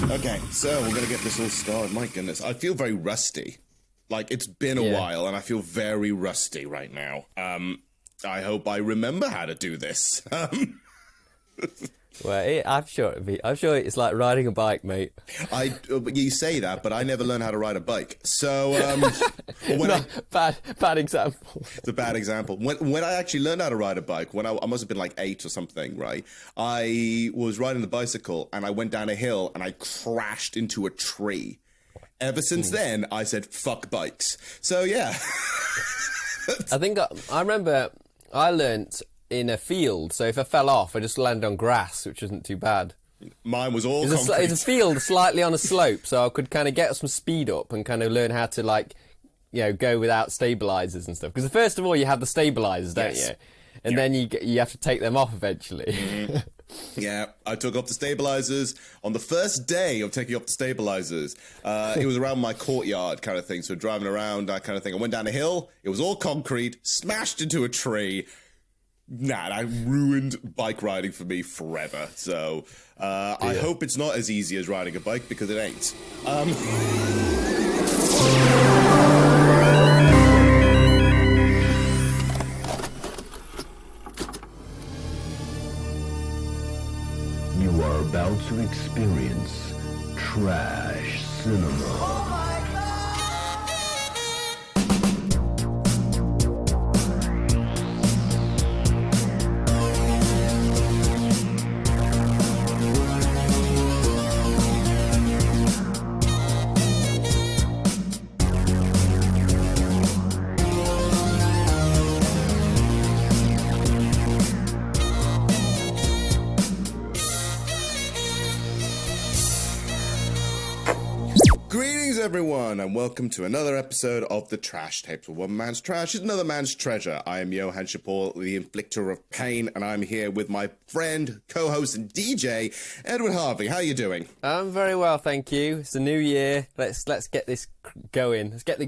Okay, so we're gonna get this all started. My goodness, I feel very rusty. Like, it's been a while, and I feel very rusty right now. I hope I remember how to do this. Well, I'm sure it's like riding a bike, mate. You say that, but I never learned how to ride a bike. So, bad example. It's a bad example. When I actually learned how to ride a bike, when I must have been like 8 or something, right? I was riding the bicycle, and I went down a hill, and I crashed into a tree. Ever since then, I said, fuck bikes. So, yeah. I think I remember I learnt in a field, so if I fell off, I just landed on grass, which wasn't too bad. Mine was all concrete. It's a field slightly on a slope, so I could kind of get some speed up and kind of learn how to, like, you know, go without stabilizers and stuff. Because first of all, you have the stabilizers, don't you? And then you have to take them off eventually. Mm-hmm. Yeah, I took off the stabilizers on the first day of taking off the stabilizers. It was around my courtyard kind of thing, so driving around, that kind of thing. I went down a hill, it was all concrete, smashed into a tree. Nah, that ruined bike riding for me forever. So I hope it's not as easy as riding a bike, because it ain't. You are about to experience trash cinema. Everyone, and welcome to another episode of The Trash Tapes, where one man's trash is another man's treasure. I am Johann Shapol, the inflictor of pain, and I'm here with my friend, co-host, and DJ, Edward Harvey. How are you doing? I'm very well, thank you. It's a new year. Let's get this going. Let's get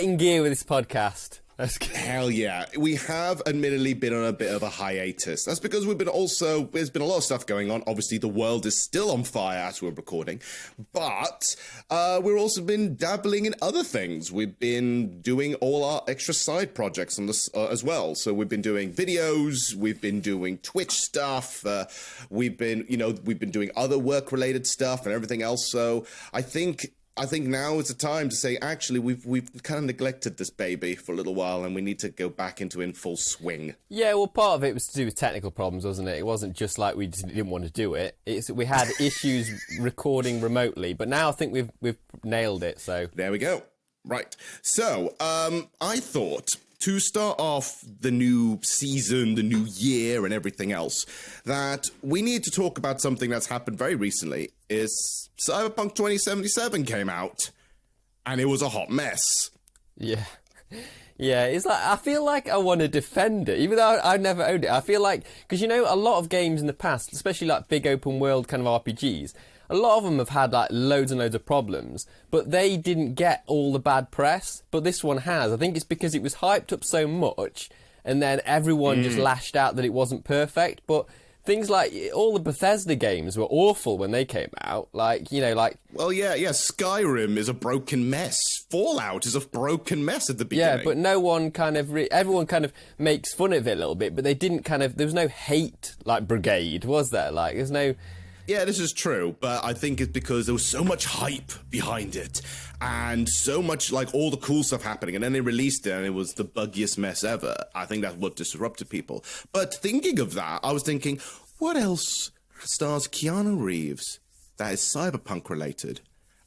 in gear with this podcast. Hell yeah. We have admittedly been on a bit of a hiatus. That's because there's been a lot of stuff going on. Obviously, the world is still on fire as we're recording, but we've also been dabbling in other things. We've been doing all our extra side projects on this as well. So we've been doing videos, we've been doing Twitch stuff, we've been doing other work-related stuff and everything else. So I think now is the time to say, actually, we've kind of neglected this baby for a little while, and we need to go back into in full swing. Yeah, well, part of it was to do with technical problems, wasn't it? It wasn't just like we just didn't want to do it. We had issues recording remotely, but now I think we've nailed it. So there we go. Right. So I thought, to start off the new season, the new year, and everything else, that we need to talk about something that's happened very recently. Is Cyberpunk 2077 came out, and it was a hot mess. Yeah. Yeah, it's like, I feel like I want to defend it, even though I've never owned it. I feel like, because you know, a lot of games in the past, especially like big open world kind of RPGs, a lot of them have had like loads and loads of problems, but they didn't get all the bad press. But this one has. I think it's because it was hyped up so much, and then everyone just lashed out that it wasn't perfect. But things like all the Bethesda games were awful when they came out. Like, you know, like... Well, yeah, Skyrim is a broken mess. Fallout is a broken mess at the beginning. Yeah, but no one kind of... everyone kind of makes fun of it a little bit, but they didn't kind of... There was no hate, like, brigade, was there? Like, there's no... Yeah, this is true, but I think it's because there was so much hype behind it, and so much, like, all the cool stuff happening, and then they released it, and it was the buggiest mess ever. I think that's what disrupted people. But thinking of that, I was thinking, what else stars Keanu Reeves that is Cyberpunk related,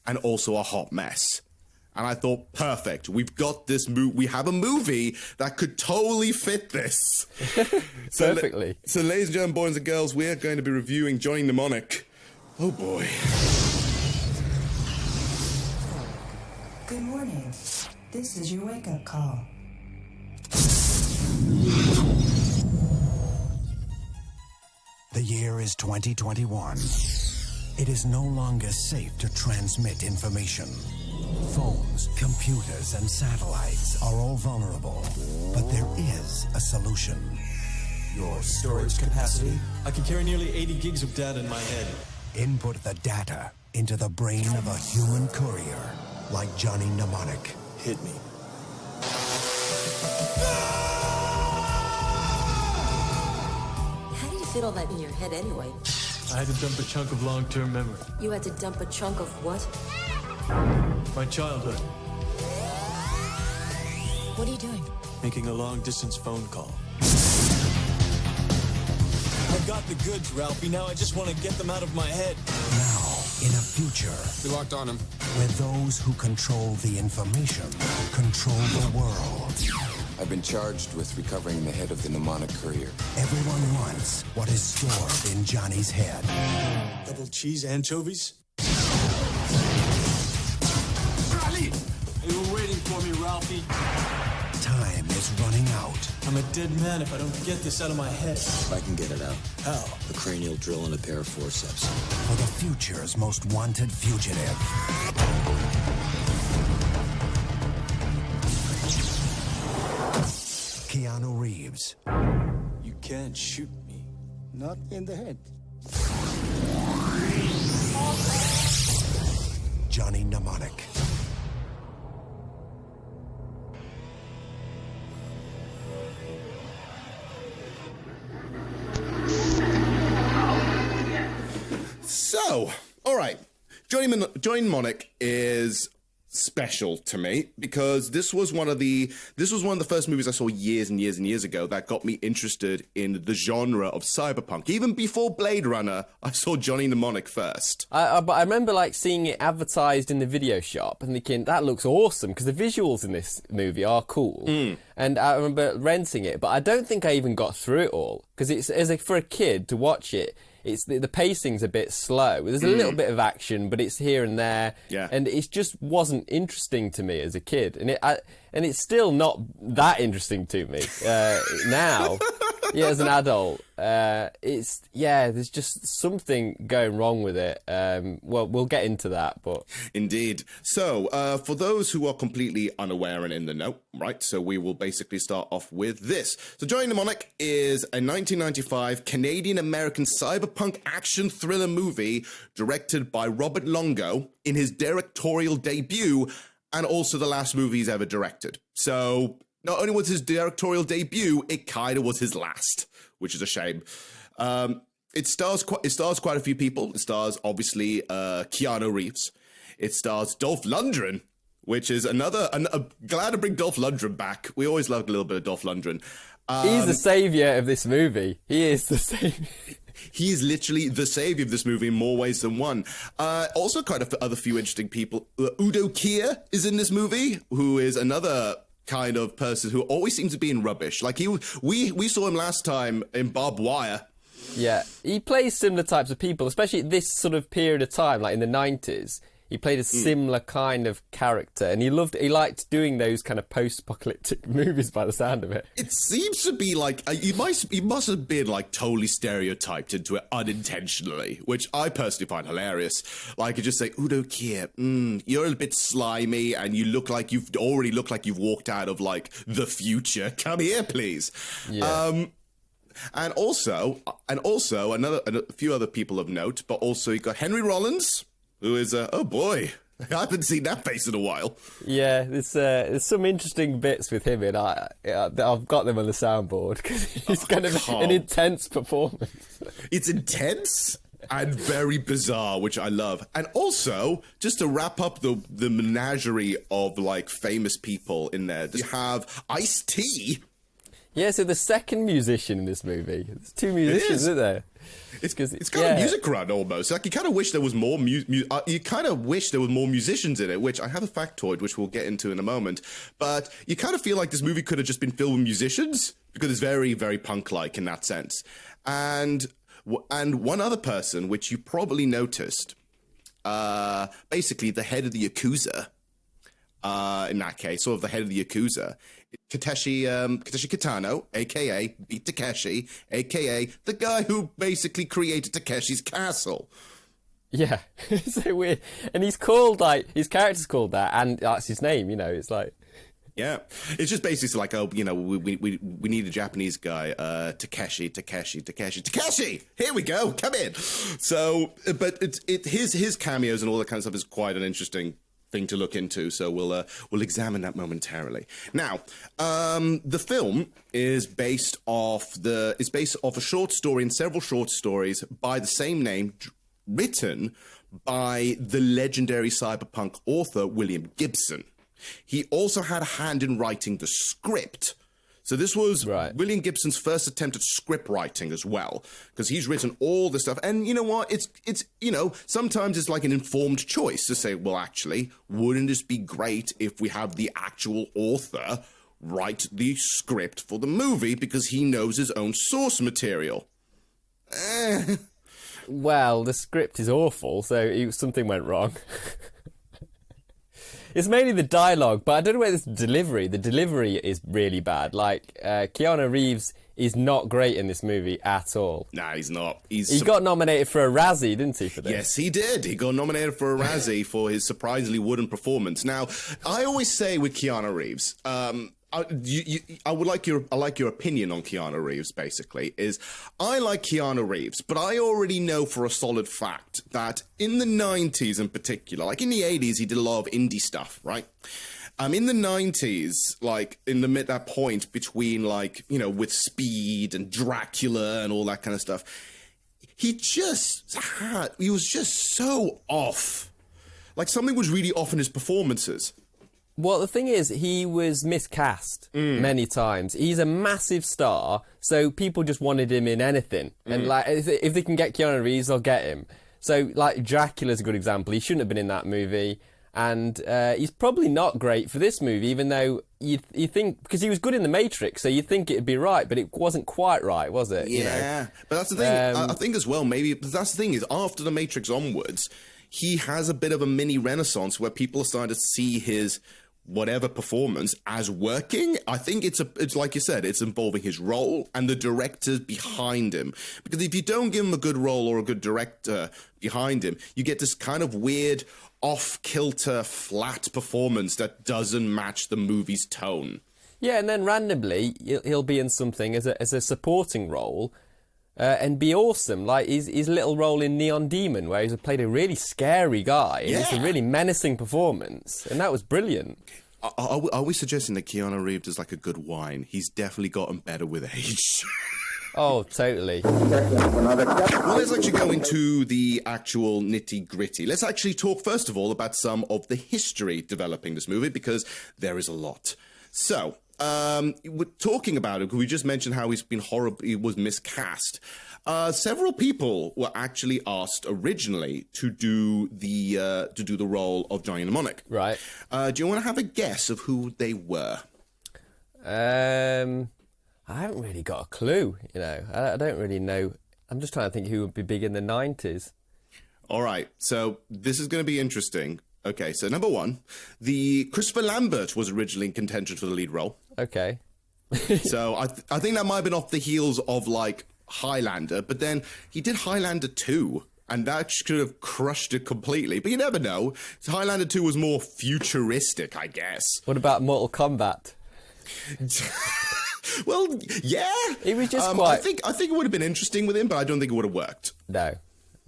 and also a hot mess? And I thought, perfect, we've got this we have a movie that could totally fit this. Perfectly. So ladies and gentlemen, boys and girls, we are going to be reviewing Johnny Mnemonic. Oh boy. Good morning. This is your wake-up call. The year is 2021. It is no longer safe to transmit information. Phones, computers, and satellites are all vulnerable, but there is a solution. Your storage capacity? I can carry nearly 80 gigs of data in my head. Input the data into the brain of a human courier, like Johnny Mnemonic. Hit me. How do you fit all that in your head anyway? I had to dump a chunk of long-term memory. You had to dump a chunk of what? My childhood. What are you doing? Making a long-distance phone call. I've got the goods, Ralphie. Now I just want to get them out of my head. Now, in a future We locked on him. where those who control the information control the world, I've been charged with recovering the head of the mnemonic courier. everyone wants what is stored in Johnny's head. Double cheese anchovies? You were waiting for me, Ralphie. Time is running out. I'm a dead man if I don't get this out of my head. I can get it out. How? A cranial drill and a pair of forceps. For the future's most wanted fugitive. Keanu Reeves. You can't shoot me. Not in the head. Johnny Mnemonic. So, all right, Johnny Mnemonic is special to me because this was one of the first movies I saw years and years and years ago that got me interested in the genre of cyberpunk. Even before Blade Runner, I saw Johnny Mnemonic first. But I remember like seeing it advertised in the video shop and thinking that looks awesome because the visuals in this movie are cool. And I remember renting it, but I don't think I even got through it all because for a kid to watch it. It's the pacing's a bit slow. There's a little bit of action, but it's here and there, and it just wasn't interesting to me as a kid, and it's still not that interesting to me now. As an adult, there's just something going wrong with it. Well, we'll get into that, but indeed. So, for those who are completely unaware and in the know, right? So we will basically start off with this. So, Johnny Mnemonic is a 1995 Canadian-American cyberpunk action thriller movie directed by Robert Longo in his directorial debut, and also the last movie he's ever directed. So, not only was his directorial debut, it kind of was his last, which is a shame. It stars quite a few people. It stars, obviously, Keanu Reeves. It stars Dolph Lundgren, which is glad to bring Dolph Lundgren back. We always loved a little bit of Dolph Lundgren. He's the savior of this movie. He is the savior. He is literally the savior of this movie in more ways than one. Also, quite a other few interesting people. Udo Kier is in this movie, who is another kind of person who always seems to be in rubbish. Like we saw him last time in Barbed Wire. Yeah, he plays similar types of people, especially at this sort of period of time, like in the 90s. He played a similar kind of character, and he liked doing those kind of post-apocalyptic movies by the sound of it. It seems to be like, he must have been like totally stereotyped into it unintentionally, which I personally find hilarious. Like, you just say, Udo Kier, you're a bit slimy, and you already look like you've walked out of like the future. Come here, please. Yeah. And also a few other people of note, but also you got Henry Rollins, who is, oh boy, I haven't seen that face in a while. Yeah, there's some interesting bits with him in. I've got them on the soundboard because he's kind of an intense performance. It's intense and very bizarre, which I love. And also, just to wrap up the menagerie of like famous people in there, you have Ice-T. Yeah, so the second musician in this movie. There's two musicians, isn't there? It's kind of music run almost. Like you kind of wish there was more you kind of wish there was more musicians in it, which I have a factoid which we'll get into in a moment. But you kind of feel like this movie could have just been filled with musicians because it's very, very punk-like in that sense. And one other person which you probably noticed, basically the head of the Yakuza. In that case, sort of the head of the Yakuza, Takeshi Kitano, a.k.a. Beat Takeshi, a.k.a. the guy who basically created Takeshi's castle. Yeah, it's so weird. And he's called, like, his character's called that, and that's his name, you know, it's like... Yeah, it's just basically like, oh, we need a Japanese guy, Takeshi. Here we go, come in. So, but his cameos and all that kind of stuff is quite an interesting thing to look into. So we'll examine that momentarily. Now, the film is based off a short story and several short stories by the same name, written by the legendary cyberpunk author William Gibson. He also had a hand in writing the script. So this was William Gibson's first attempt at script writing as well, because he's written all this stuff. And you know what? It's sometimes it's like an informed choice to say, well, actually, wouldn't this be great if we have the actual author write the script for the movie because he knows his own source material? Well, the script is awful, so something went wrong. It's mainly the dialogue, but I don't know where this delivery. The delivery is really bad. Like, Keanu Reeves is not great in this movie at all. Nah, he's not. He got nominated for a Razzie, didn't he, for this? Yes, he did. He got nominated for a Razzie for his surprisingly wooden performance. Now, I always say with Keanu Reeves, I like your opinion on Keanu Reeves, basically, is I like Keanu Reeves, but I already know for a solid fact that in the 90s in particular, like in the 80s, he did a lot of indie stuff, right? In the 90s, like in that point between with Speed and Dracula and all that kind of stuff, he was just so off. Like something was really off in his performances. Well, the thing is, he was miscast many times. He's a massive star, so people just wanted him in anything. And like, if they can get Keanu Reeves, they'll get him. So, like, Dracula's a good example. He shouldn't have been in that movie, and he's probably not great for this movie, even though you think, because he was good in The Matrix, so you'd think it'd be right, but it wasn't quite right, was it? Yeah, but that's the thing. I think as well, maybe, but that's the thing is, after The Matrix onwards, he has a bit of a mini renaissance where people are starting to see his whatever performance as working. I think it's like you said, it's involving his role and the directors behind him. Because if you don't give him a good role or a good director behind him, you get this kind of weird, off-kilter, flat performance that doesn't match the movie's tone. Yeah, and then randomly he'll be in something as a supporting role. And be awesome, like his little role in Neon Demon, where he's played a really scary guy. Yeah. It's a really menacing performance, and that was brilliant. Are we suggesting that Keanu Reeves is like a good wine? He's definitely gotten better with age. Oh, totally. Well, let's actually go into the actual nitty-gritty. Let's actually talk, first of all, about some of the history developing this movie, because there is a lot. So, we're talking about it because we just mentioned how he was miscast. Several people were actually asked originally to do the role of Johnny Mnemonic. Right. Do you want to have a guess of who they were? I haven't really got a clue. I don't really know. I'm just trying to think who would be big in the 90s. All right. So this is going to be interesting. Okay, so number one, Christopher Lambert was originally in contention for the lead role. Okay. So I think that might have been off the heels of, like, Highlander, but then he did Highlander 2, and that could have crushed it completely. But you never know. Highlander 2 was more futuristic, I guess. What about Mortal Kombat? Well, yeah. It was just quite... I think it would have been interesting with him, but I don't think it would have worked.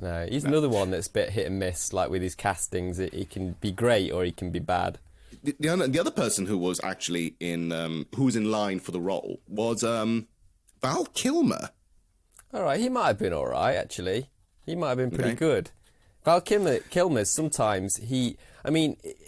No, he's another one that's a bit hit and miss, like with his castings. He can be great or he can be bad. The other person who was actually who was in line for the role was Val Kilmer. All right, he might have been all right, actually. He might have been pretty good. Val Kilmer, sometimes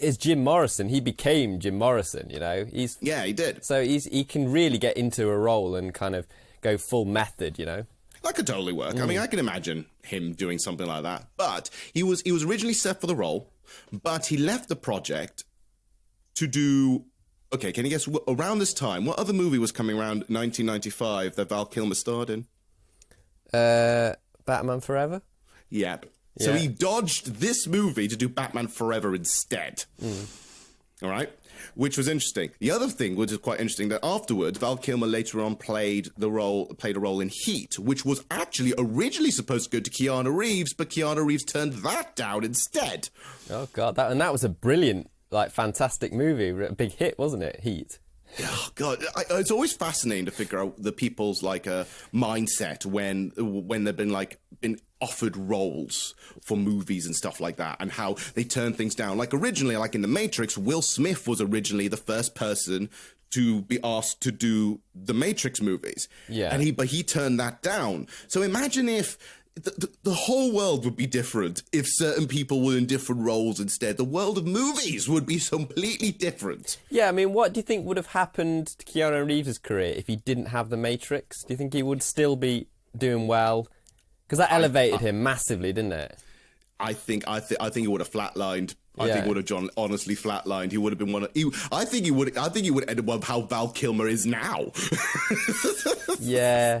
as Jim Morrison, he became Jim Morrison, Yeah, he did. So he can really get into a role and kind of go full method, That could totally work. I mean, I can imagine him doing something like that. But he was originally set for the role, but he left the project to do... Okay, can you guess, around this time, what other movie was coming around 1995 that Val Kilmer starred in? Batman Forever? Yep. Yeah. So he dodged this movie to do Batman Forever instead. All right? Which was interesting. The other thing, which is quite interesting, that afterwards, Val Kilmer later on played a role in Heat, which was actually originally supposed to go to Keanu Reeves, but Keanu Reeves turned that down instead. Oh, God. That was a brilliant like fantastic movie, a big hit, wasn't it? Heat. Oh God, it's always fascinating to figure out the people's like mindset when they've been offered roles for movies and stuff like that, and how they turn things down. Like originally, like in The Matrix, Will Smith was originally the first person to be asked to do the Matrix movies. Yeah, but he turned that down. So imagine if the whole world would be different if certain people were in different roles instead. The world of movies would be completely different. Yeah, I mean, what do you think would have happened to Keanu Reeves' career if he didn't have The Matrix? Do you think he would still be doing well? Because that elevated him massively, didn't it? I think he would have flatlined. I think would have honestly flatlined. He would have been one of. I think he would end up how Val Kilmer is now. Yeah.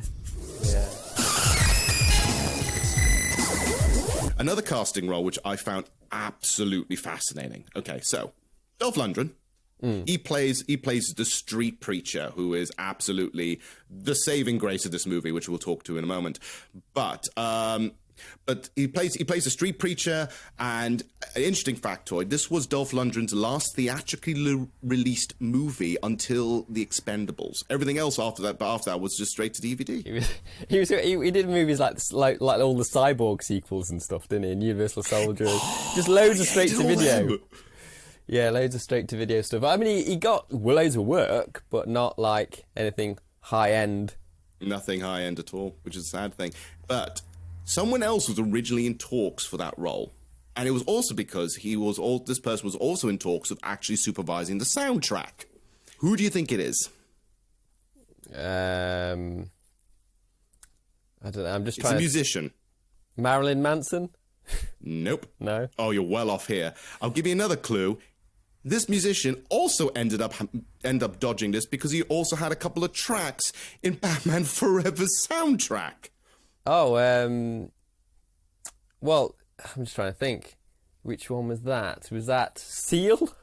Another casting role which I found absolutely fascinating. Okay, so Dolph Lundgren, he plays the street preacher who is absolutely the saving grace of this movie, which we'll talk to in a moment. But he plays a street preacher, and an interesting factoid: this was Dolph Lundgren's last theatrically released movie until The Expendables. Everything else after that was just straight to DVD. He did movies like all the Cyborg sequels and stuff, didn't he? And Universal Soldier, just loads of straight to video. Yeah, loads of straight to video stuff. I mean, he got loads of work, but not like anything high end. Nothing high end at all, which is a sad thing. But someone else was originally in talks for that role, and it was also because this person was also in talks of actually supervising the soundtrack. Who do you think it is? I don't know. I'm just trying. It's a musician. Marilyn Manson? Nope. No. Oh, you're well off here. I'll give you another clue. This musician also ended up dodging this because he also had a couple of tracks in Batman Forever's soundtrack. Oh, well, I'm just trying to think. Which one was that? Was that Seal?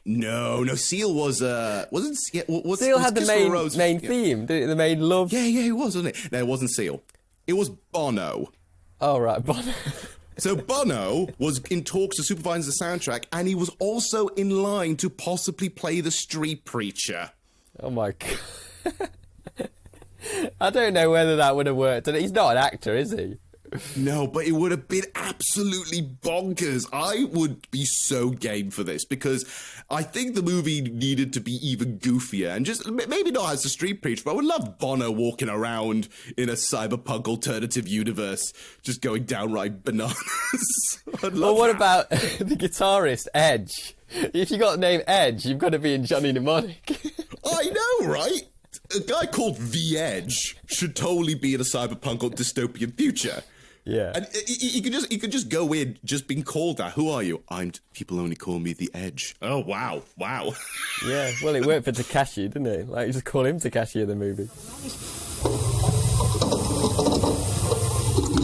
No, Seal was Seal had the main theme, didn't it? The main love. Yeah, it was, wasn't it? No, it wasn't Seal. It was Bono. Oh, right, Bono. So Bono was in talks to supervise the soundtrack, and he was also in line to possibly play the street preacher. Oh my God. I don't know whether that would have worked. He's not an actor, is he? No, but it would have been absolutely bonkers. I would be so game for this because I think the movie needed to be even goofier and just maybe not as a street preacher, but I would love Bono walking around in a cyberpunk alternative universe just going downright bananas. Well, what about the guitarist, Edge? If you got the name Edge, you've got to be in Johnny Mnemonic. I know, right? A guy called The Edge should totally be in a cyberpunk or dystopian future. Yeah. And you could just go in just being called that. Who are you? People only call me The Edge. Oh, wow. Yeah, well, it worked for Takashi, didn't it? Like, you just call him Takashi in the movie.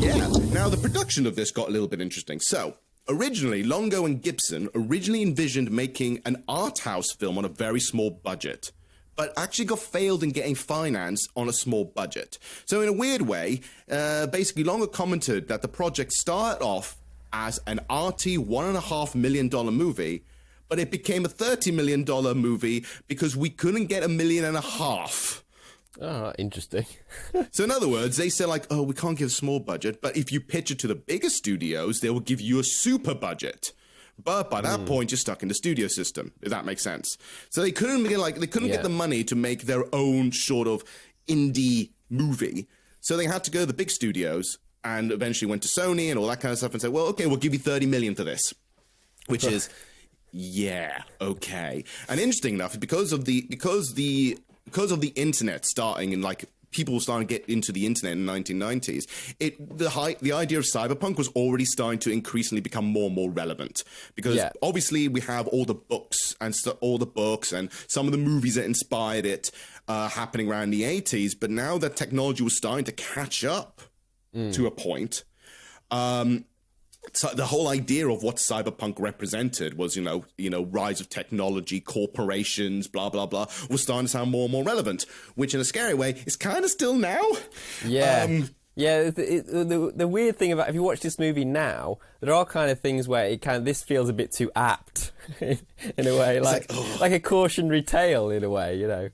Yeah. Now, the production of this got a little bit interesting. So, originally, Longo and Gibson envisioned making an art house film on a very small budget, but actually failed in getting finance on a small budget. So in a weird way, basically Longo commented that the project started off as an arty $1.5 million movie, but it became a $30 million movie because we couldn't get $1.5 million. Oh, interesting. So in other words, they said like, oh, we can't give a small budget, but if you pitch it to the bigger studios, they will give you a super budget. But by that point, you're stuck in the studio system, if that makes sense. So they couldn't get the money to make their own sort of indie movie. So they had to go to the big studios and eventually went to Sony and all that kind of stuff and said, well, okay, we'll give you $30 million for this, which is, yeah, okay. And interesting enough, because of the internet starting and like people starting to get into the internet in the 1990s, the idea of cyberpunk was already starting to increasingly become more and more relevant because obviously we have all the books and some of the movies that inspired it happening around the 80s, but now that technology was starting to catch up to a point, so the whole idea of what cyberpunk represented was, rise of technology, corporations, blah, blah, blah, was starting to sound more and more relevant, which in a scary way is kind of still now. Yeah. The weird thing about, if you watch this movie now, there are kind of things where this feels a bit too apt. in a way, like a cautionary tale in a way, you know.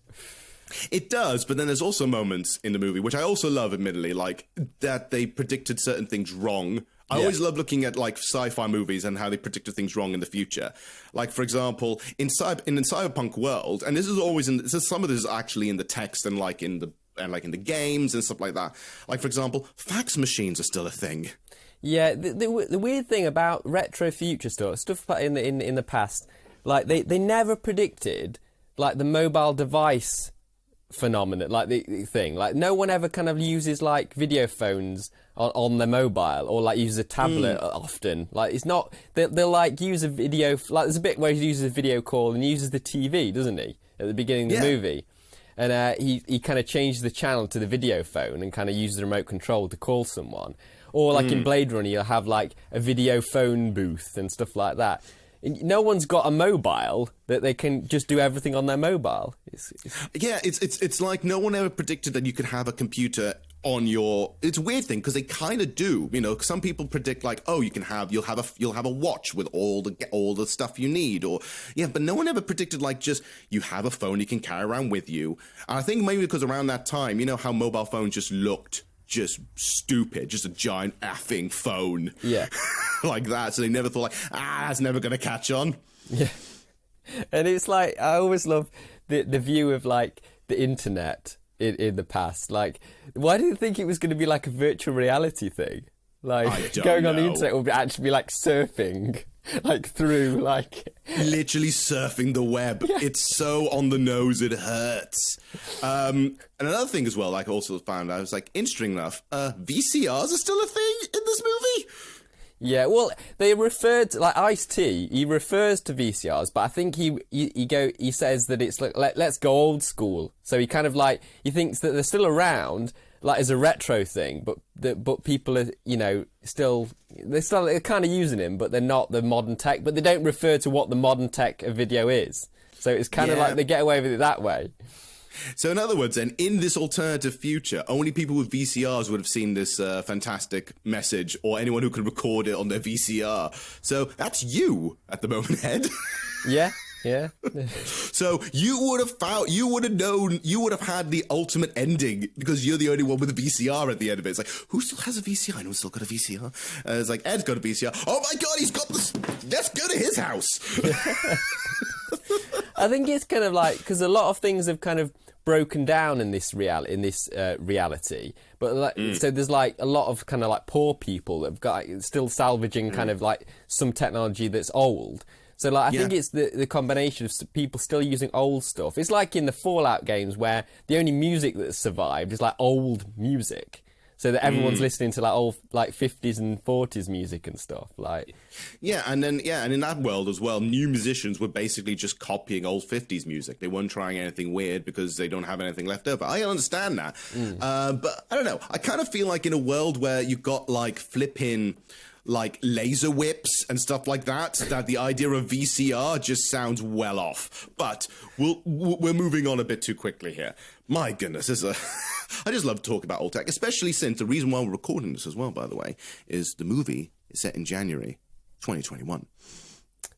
It does, but then there's also moments in the movie, which I also love, admittedly, like that they predicted certain things wrong. I always love looking at like sci-fi movies and how they predicted things wrong in the future. Like, for example, in the cyberpunk world, and this is always some of this is actually in the text and like in the games and stuff like that. Like, for example, fax machines are still a thing. Yeah, the weird thing about retro future stuff in the past, like they never predicted like the mobile device phenomenon, like the thing. Like no one ever kind of uses like video phones on their mobile or like uses a tablet often. Like it's not they'll like use a video. Like there's a bit where he uses a video call and he uses the TV, doesn't he, at the beginning of the movie? And he kind of changes the channel to the video phone and kind of uses the remote control to call someone. Or like in Blade Runner, you'll have like a video phone booth and stuff like that. No one's got a mobile that they can just do everything on their mobile. It's like no one ever predicted that you could have a computer on your. It's a weird thing because they kind of do. You know, some people predict like, oh, you'll have a watch with all the stuff you need, or but no one ever predicted like just you have a phone you can carry around with you. And I think maybe because around that time, you know how mobile phones just looked just stupid, just a giant effing phone. Yeah. Like that. So they never thought like, that's never going to catch on. Yeah. And it's like, I always love the view of like the internet in the past. Like, why did you think it was going to be like a virtual reality thing? Like going on the internet would actually be like surfing, like through like literally surfing the web. Yeah. It's so on the nose it hurts. And another thing as well, like I also found I was like, interesting enough, VCRs are still a thing in this movie. Yeah, well, they referred to, like Ice-T, he refers to VCRs, but I think he says that it's like let's go old school. So he kind of like he thinks that they're still around, like as a retro thing, but people are, you know, they're kind of using him, but they're not the modern tech, but they don't refer to what the modern tech of video is. So it's kind of like they get away with it that way. So in other words, then, in this alternative future, only people with VCRs would have seen this fantastic message, or anyone who could record it on their VCR. So that's you at the moment, Ed. Yeah. Yeah. So you would have known, you would have had the ultimate ending because you're the only one with a VCR at the end of it. It's like, who still has a VCR? I know who's still got a VCR. It's like, Ed's got a VCR. Oh my God, he's got this. Let's go to his house. I think it's kind of like, because a lot of things have kind of broken down in this reality, but like, so there's like a lot of kind of like poor people that have got still salvaging kind of like some technology that's old. So like, I think it's the combination of people still using old stuff. It's like in the Fallout games where the only music that's survived is like old music. So that everyone's listening to like old like 50s and 40s music and stuff. Like, and in that world as well, new musicians were basically just copying old 50s music. They weren't trying anything weird because they don't have anything left over. I understand that, but I don't know. I kind of feel like in a world where you've got like flipping like laser whips and stuff like that, that the idea of VCR just sounds well off. But we're moving on a bit too quickly here. My goodness, I just love to talk about old tech, especially since the reason why we're recording this as well, by the way, is the movie is set in January 2021.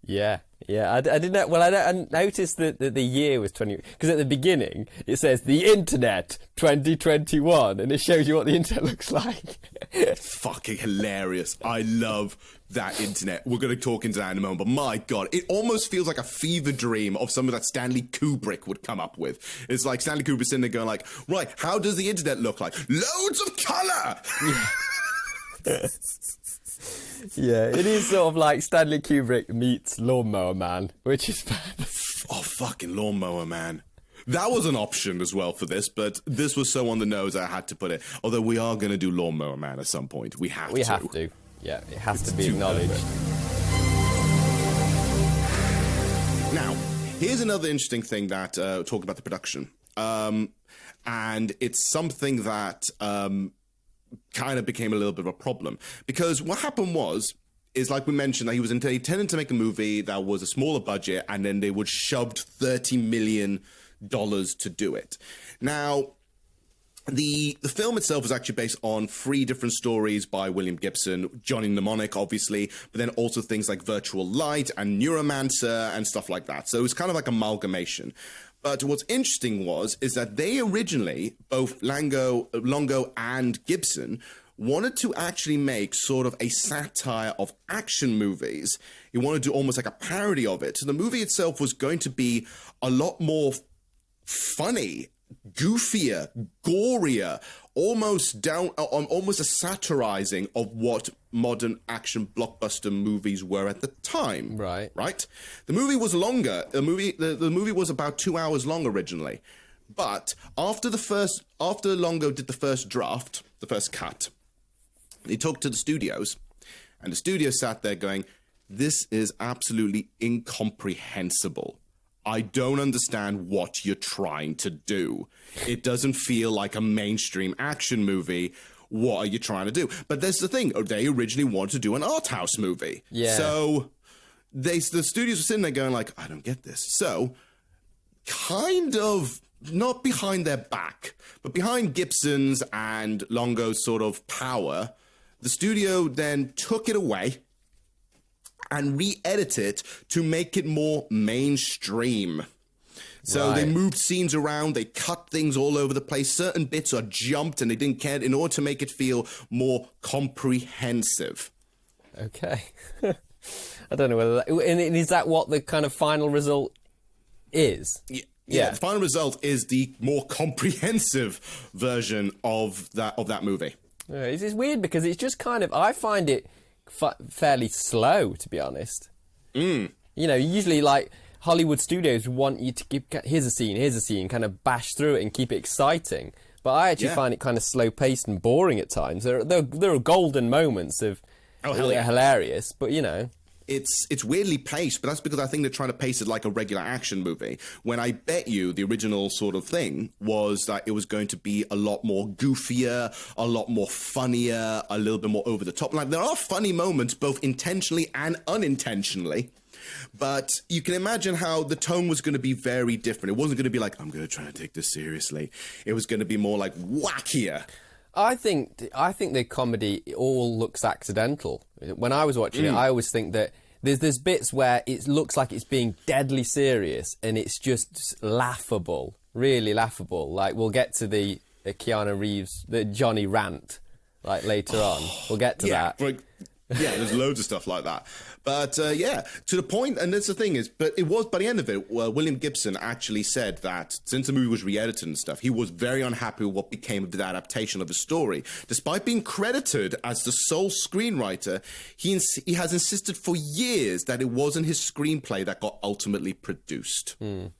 Yeah. I didn't know. Well, I noticed that the year was 20, because at the beginning it says the internet 2021, and it shows you what the internet looks like. Fucking hilarious. I love that internet. We're going to talk into that in a moment, but my God, it almost feels like a fever dream of something that Stanley Kubrick would come up with. It's like Stanley Kubrick sitting there going like, right, how does the internet look like? Loads of color! Yeah, it is sort of like Stanley Kubrick meets Lawnmower Man, which is bad. Oh, fucking Lawnmower Man. That was an option as well for this, but this was so on the nose I had to put it. Although we are going to do Lawnmower Man at some point. We have to. Yeah, it has to be acknowledged. Now, here's another interesting thing that talk about the production. And it's something that kind of became a little bit of a problem, because what happened is like we mentioned that he was intending to make a movie that was a smaller budget, and then they would shoved $30 million to do it. Now, The film itself is actually based on 3 different stories by William Gibson, Johnny Mnemonic, obviously, but then also things like Virtual Light and Neuromancer and stuff like that. So it's kind of like amalgamation. But what's interesting is that they originally, both Longo and Gibson, wanted to actually make sort of a satire of action movies. He wanted to do almost like a parody of it. So the movie itself was going to be a lot more funny, goofier, gorier, almost a satirizing of what modern action blockbuster movies were at the time. Right. The movie was longer. The movie was about 2 hours long originally, but after Longo did the first draft, the first cut, he talked to the studios, and the studio sat there going, "This is absolutely incomprehensible. I don't understand what you're trying to do. It doesn't feel like a mainstream action movie. What are you trying to do?" But there's the thing. They originally wanted to do an art house movie. Yeah. So the studios were sitting there going like, "I don't get this." So kind of not behind their back, but behind Gibson's and Longo's sort of power, the studio then took it away and re-edit it to make it more mainstream. So they moved scenes around, they cut things all over the place, certain bits are jumped and they didn't care in order to make it feel more comprehensive. Okay. I don't know whether that... And is that what the kind of final result is? Yeah, the final result is the more comprehensive version of that movie. It's weird because it's just kind of... I find it fairly slow, to be honest. You know, usually like Hollywood studios want you to give here's a scene, kind of bash through it and keep it exciting. But I actually find it kind of slow paced and boring at times. There are golden moments of hilarious, but you know. It's weirdly paced, but that's because I think they're trying to pace it like a regular action movie. When I bet you the original sort of thing was that it was going to be a lot more goofier, a lot more funnier, a little bit more over the top. Like there are funny moments, both intentionally and unintentionally. But you can imagine how the tone was going to be very different. It wasn't going to be like, I'm going to try to take this seriously. It was going to be more like wackier. I think the comedy all looks accidental. When I was watching it, I always think that there's bits where it looks like it's being deadly serious and it's just laughable, really laughable. Like we'll get to the Keanu Reeves, the Johnny rant, like later on. We'll get to that. Yeah, there's loads of stuff like that. But yeah, to the point, and that's the thing is, but it was, by the end of it, William Gibson actually said that since the movie was re-edited and stuff, he was very unhappy with what became of the adaptation of the story. Despite being credited as the sole screenwriter, he has insisted for years that it wasn't his screenplay that got ultimately produced. And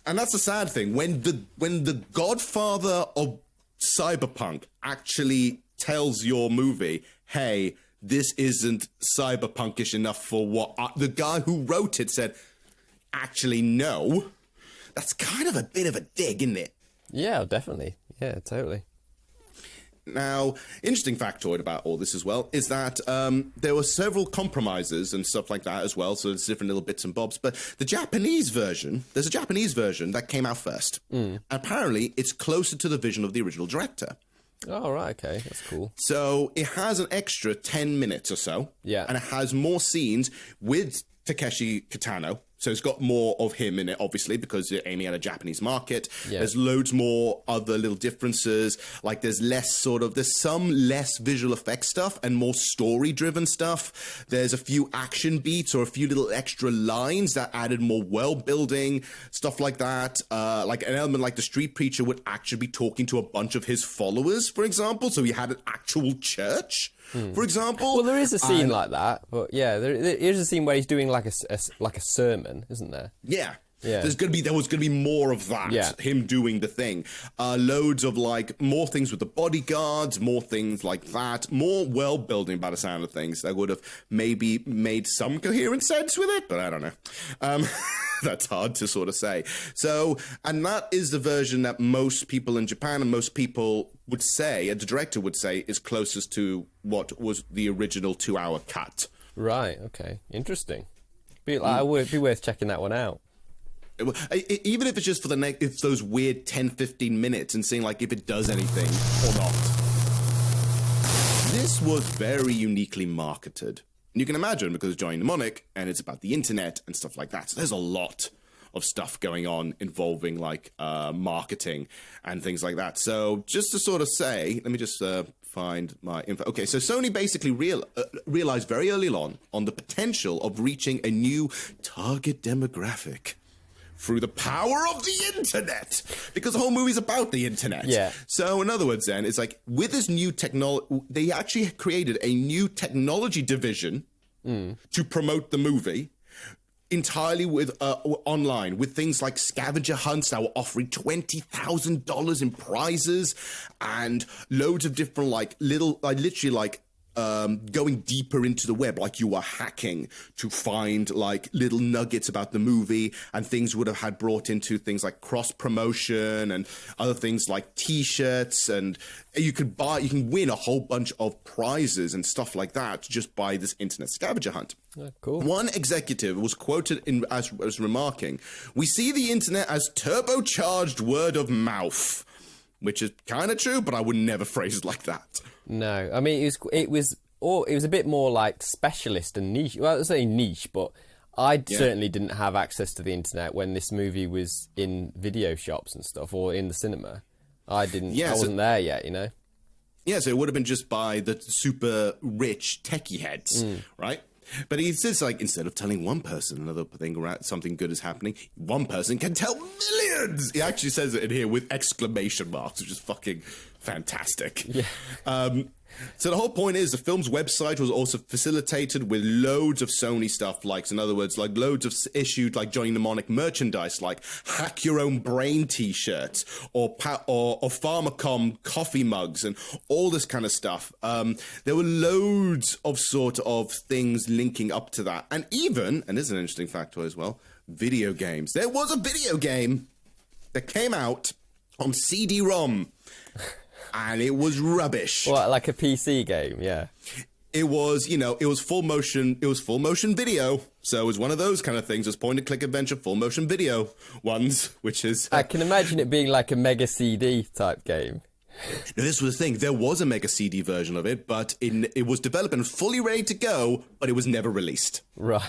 that's the sad thing. When the godfather of cyberpunk actually tells your movie, hey, this isn't cyberpunkish enough for what the guy who wrote it said, actually, no. That's kind of a bit of a dig, isn't it? Yeah, definitely. Yeah, totally. Now, interesting factoid about all this as well is that there were several compromises and stuff like that as well, so there's different little bits and bobs. But the Japanese version, there's a Japanese version that came out first. Apparently, it's closer to the vision of the original director. Oh, right, okay, that's cool. So it has an extra 10 minutes or so. Yeah. And it has more scenes with Takeshi Kitano. So it's got more of him in it, obviously, because you're aiming at a Japanese market. Yeah. There's loads more other little differences. Like there's some less visual effects stuff and more story-driven stuff. There's a few action beats or a few little extra lines that added more world building, stuff like that. Like an element like the street preacher would actually be talking to a bunch of his followers, for example. So he had an actual church. For example. Well, there is a scene like that, but yeah, there is a scene where he's doing like a sermon, isn't there? Yeah. There was going to be more of that. Yeah. Him doing the thing. Loads of like more things with the bodyguards, more things like that, more world building by the sound of things that would have maybe made some coherent sense with it, but I don't know. That's hard to sort of say. So, and that is the version that most people in Japan and most people would say, and the director would say, is closest to what was the original 2-hour cut. Right, okay. Interesting. It would be worth checking that one out. Even if it's just for if those weird 10, 15 minutes and seeing like if it does anything or not. This was very uniquely marketed. And you can imagine because it's Johnny Mnemonic and it's about the internet and stuff like that. So there's a lot of stuff going on involving like marketing and things like that. So just to sort of say, let me just find my info. Okay, so Sony basically realized very early on the potential of reaching a new target demographic through the power of the internet, because the whole movie's about the internet. Yeah. So in other words, then, it's like with this new technology, they actually created a new technology division to promote the movie entirely with online, with things like scavenger hunts that were offering $20,000 in prizes and loads of different going deeper into the web, like you were hacking to find like little nuggets about the movie, and things would have had brought into things like cross promotion and other things like t-shirts, and you can win a whole bunch of prizes and stuff like that just by this internet scavenger hunt. Oh, cool. One executive was quoted as remarking, "We see the internet as turbocharged word of mouth," which is kind of true, but I would never phrase it like that. No, I mean it was a bit more like specialist and niche. Well, I would say niche, but I certainly didn't have access to the internet when this movie was in video shops and stuff, or in the cinema. I didn't. I wasn't there yet, you know. Yeah, so it would have been just by the super rich techie heads, right? But he says, like, instead of telling one person another thing, something good is happening, one person can tell millions. He actually says it in here with exclamation marks, which is fucking fantastic. Yeah. So the whole point is the film's website was also facilitated with loads of Sony stuff, like, in other words, like loads of issued like Johnny Mnemonic merchandise, like Hack Your Own Brain t-shirts or Pharmacom coffee mugs and all this kind of stuff. There were loads of sort of things linking up to that. And even, and this is an interesting factor as well, video games. There was a video game that came out on CD-ROM. And it was rubbish. What, like a PC game? Yeah. It was, it was full motion video. So it was one of those kind of things. It was point and click adventure, full motion video ones, which is... I can imagine it being like a Mega CD type game. Now, this was the thing. There was a Mega CD version of it, but it was developed and fully ready to go, but it was never released. Right.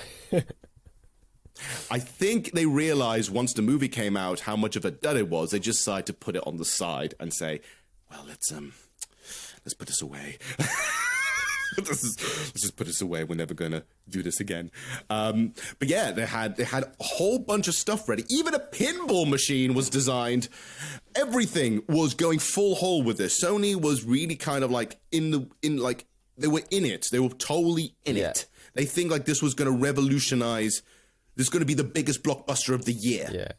I think they realized once the movie came out how much of a dud it was. They just decided to put it on the side and say, well, let's put this away. Let's just put this away. We're never gonna do this again. But yeah, they had a whole bunch of stuff ready. Even a pinball machine was designed. Everything was going full haul with this. Sony was really kind of like they were in it. They were totally in it. They think like this was going to revolutionize. This is going to be the biggest blockbuster of the year. Yeah.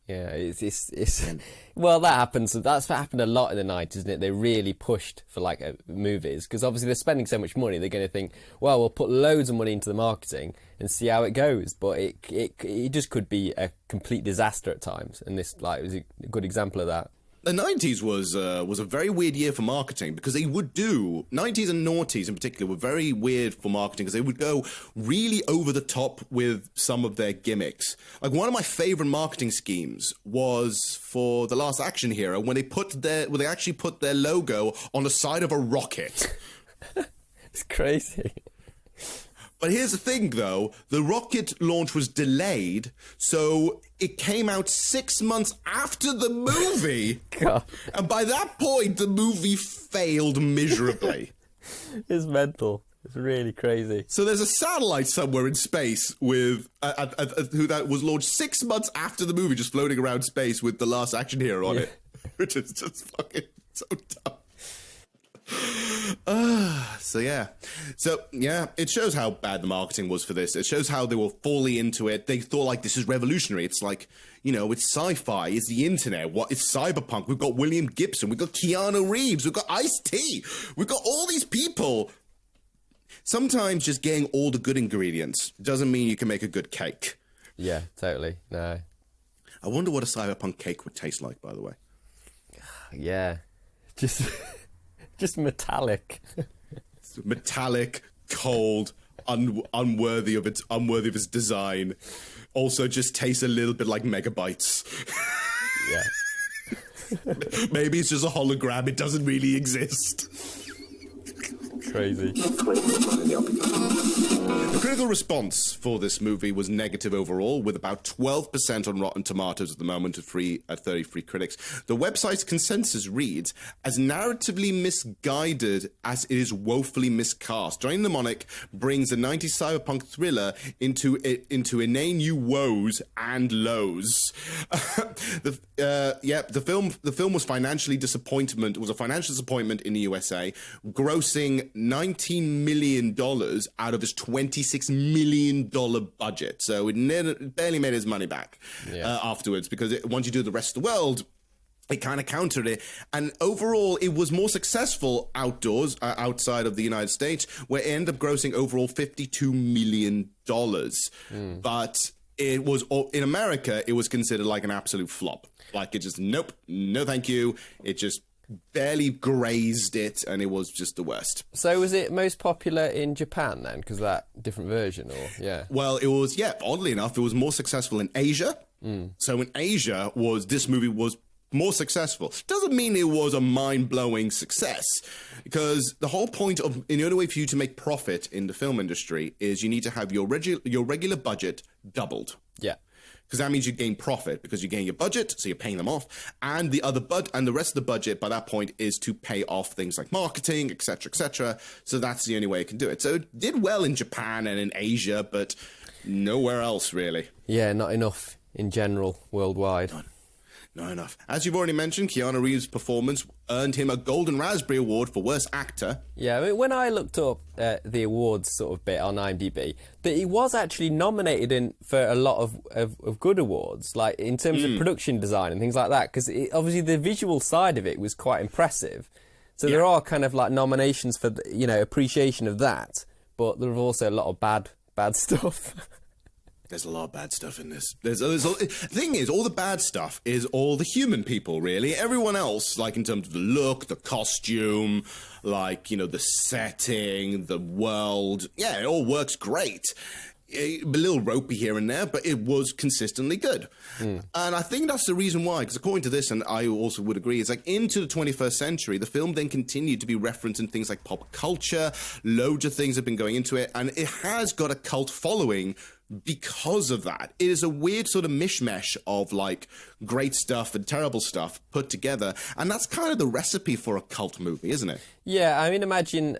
Yeah, it's well, that happens. That's what happened a lot in the 90s, isn't it? They really pushed for like movies because obviously they're spending so much money. They're going to think, well, we'll put loads of money into the marketing and see how it goes. But it just could be a complete disaster at times, and this was a good example of that. The 90s was a very weird year for marketing because they would do 90s and noughties in particular were very weird for marketing because they would go really over the top with some of their gimmicks. Like one of my favorite marketing schemes was for The Last Action Hero when they actually put their logo on the side of a rocket. It's crazy. But here's the thing, though. The rocket launch was delayed, so it came out 6 months after the movie. God. And by that point, the movie failed miserably. It's mental. It's really crazy. So there's a satellite somewhere in space with who that was launched 6 months after the movie, just floating around space with The Last Action Hero on it, which is just fucking so dumb. So yeah, it shows how bad the marketing was for this. It shows how they were fully into it. They thought like this is revolutionary. It's like, it's sci-fi, it's the internet, it's cyberpunk. We've got William Gibson, we've got Keanu Reeves, we've got Ice-T, we've got all these people. Sometimes just getting all the good ingredients doesn't mean you can make a good cake. Yeah, totally. No. I wonder what a cyberpunk cake would taste like, by the way. Yeah. Just metallic. Metallic, cold, unworthy of its design. Also, just tastes a little bit like megabytes. Yeah. Maybe it's just a hologram. It doesn't really exist. Crazy. The critical response for this movie was negative overall, with about 12% on Rotten Tomatoes at the moment, at 33 critics. The website's consensus reads, as narratively misguided as it is woefully miscast. Johnny Mnemonic brings a 90s cyberpunk thriller into inane new woes and lows. The film was financially disappointment. It was a financial disappointment in the USA, grossing $19 million out of his $26 million budget. So it barely made his money back afterwards, because once you do the rest of the world, it kind of countered it. And overall, it was more successful outside of the United States, where it ended up grossing overall $52 million. But it was, in America, it was considered like an absolute flop. Like, it just, nope, no thank you. It just barely grazed it, and it was just the worst. So was it most popular in Japan then, because that different version, or Well, it was, oddly enough, it was more successful in Asia. So in Asia, this movie was more successful. Doesn't mean it was a mind-blowing success, because the whole point of, the only way for you to make profit in the film industry is you need to have your regular budget doubled. Yeah. Because that means you gain profit, because you gain your budget, so you're paying them off, and the rest of the budget by that point is to pay off things like marketing, etc., etc. So that's the only way it can do it. So it did well in Japan and in Asia, but nowhere else really. Yeah, not enough in general worldwide. Not enough. As you've already mentioned, Keanu Reeves' performance earned him a Golden Raspberry Award for Worst Actor. Yeah, I mean, when I looked up the awards sort of bit on IMDb, that he was actually nominated for a lot of good awards, like in terms of production design and things like that, because obviously the visual side of it was quite impressive. So there are kind of like nominations for, appreciation of that, but there are also a lot of bad stuff. There's a lot of bad stuff in this. The thing is, all the bad stuff is all the human people, really. Everyone else, like in terms of the look, the costume, like, the setting, the world, it all works great. A little ropey here and there, but it was consistently good. And I think that's the reason why, because according to this, and I also would agree, it's like into the 21st century, the film then continued to be referenced in things like pop culture. Loads of things have been going into it, and it has got a cult following because of that. It is a weird sort of mishmash of like great stuff and terrible stuff put together, and that's kind of the recipe for a cult movie, isn't it? Yeah, I mean, imagine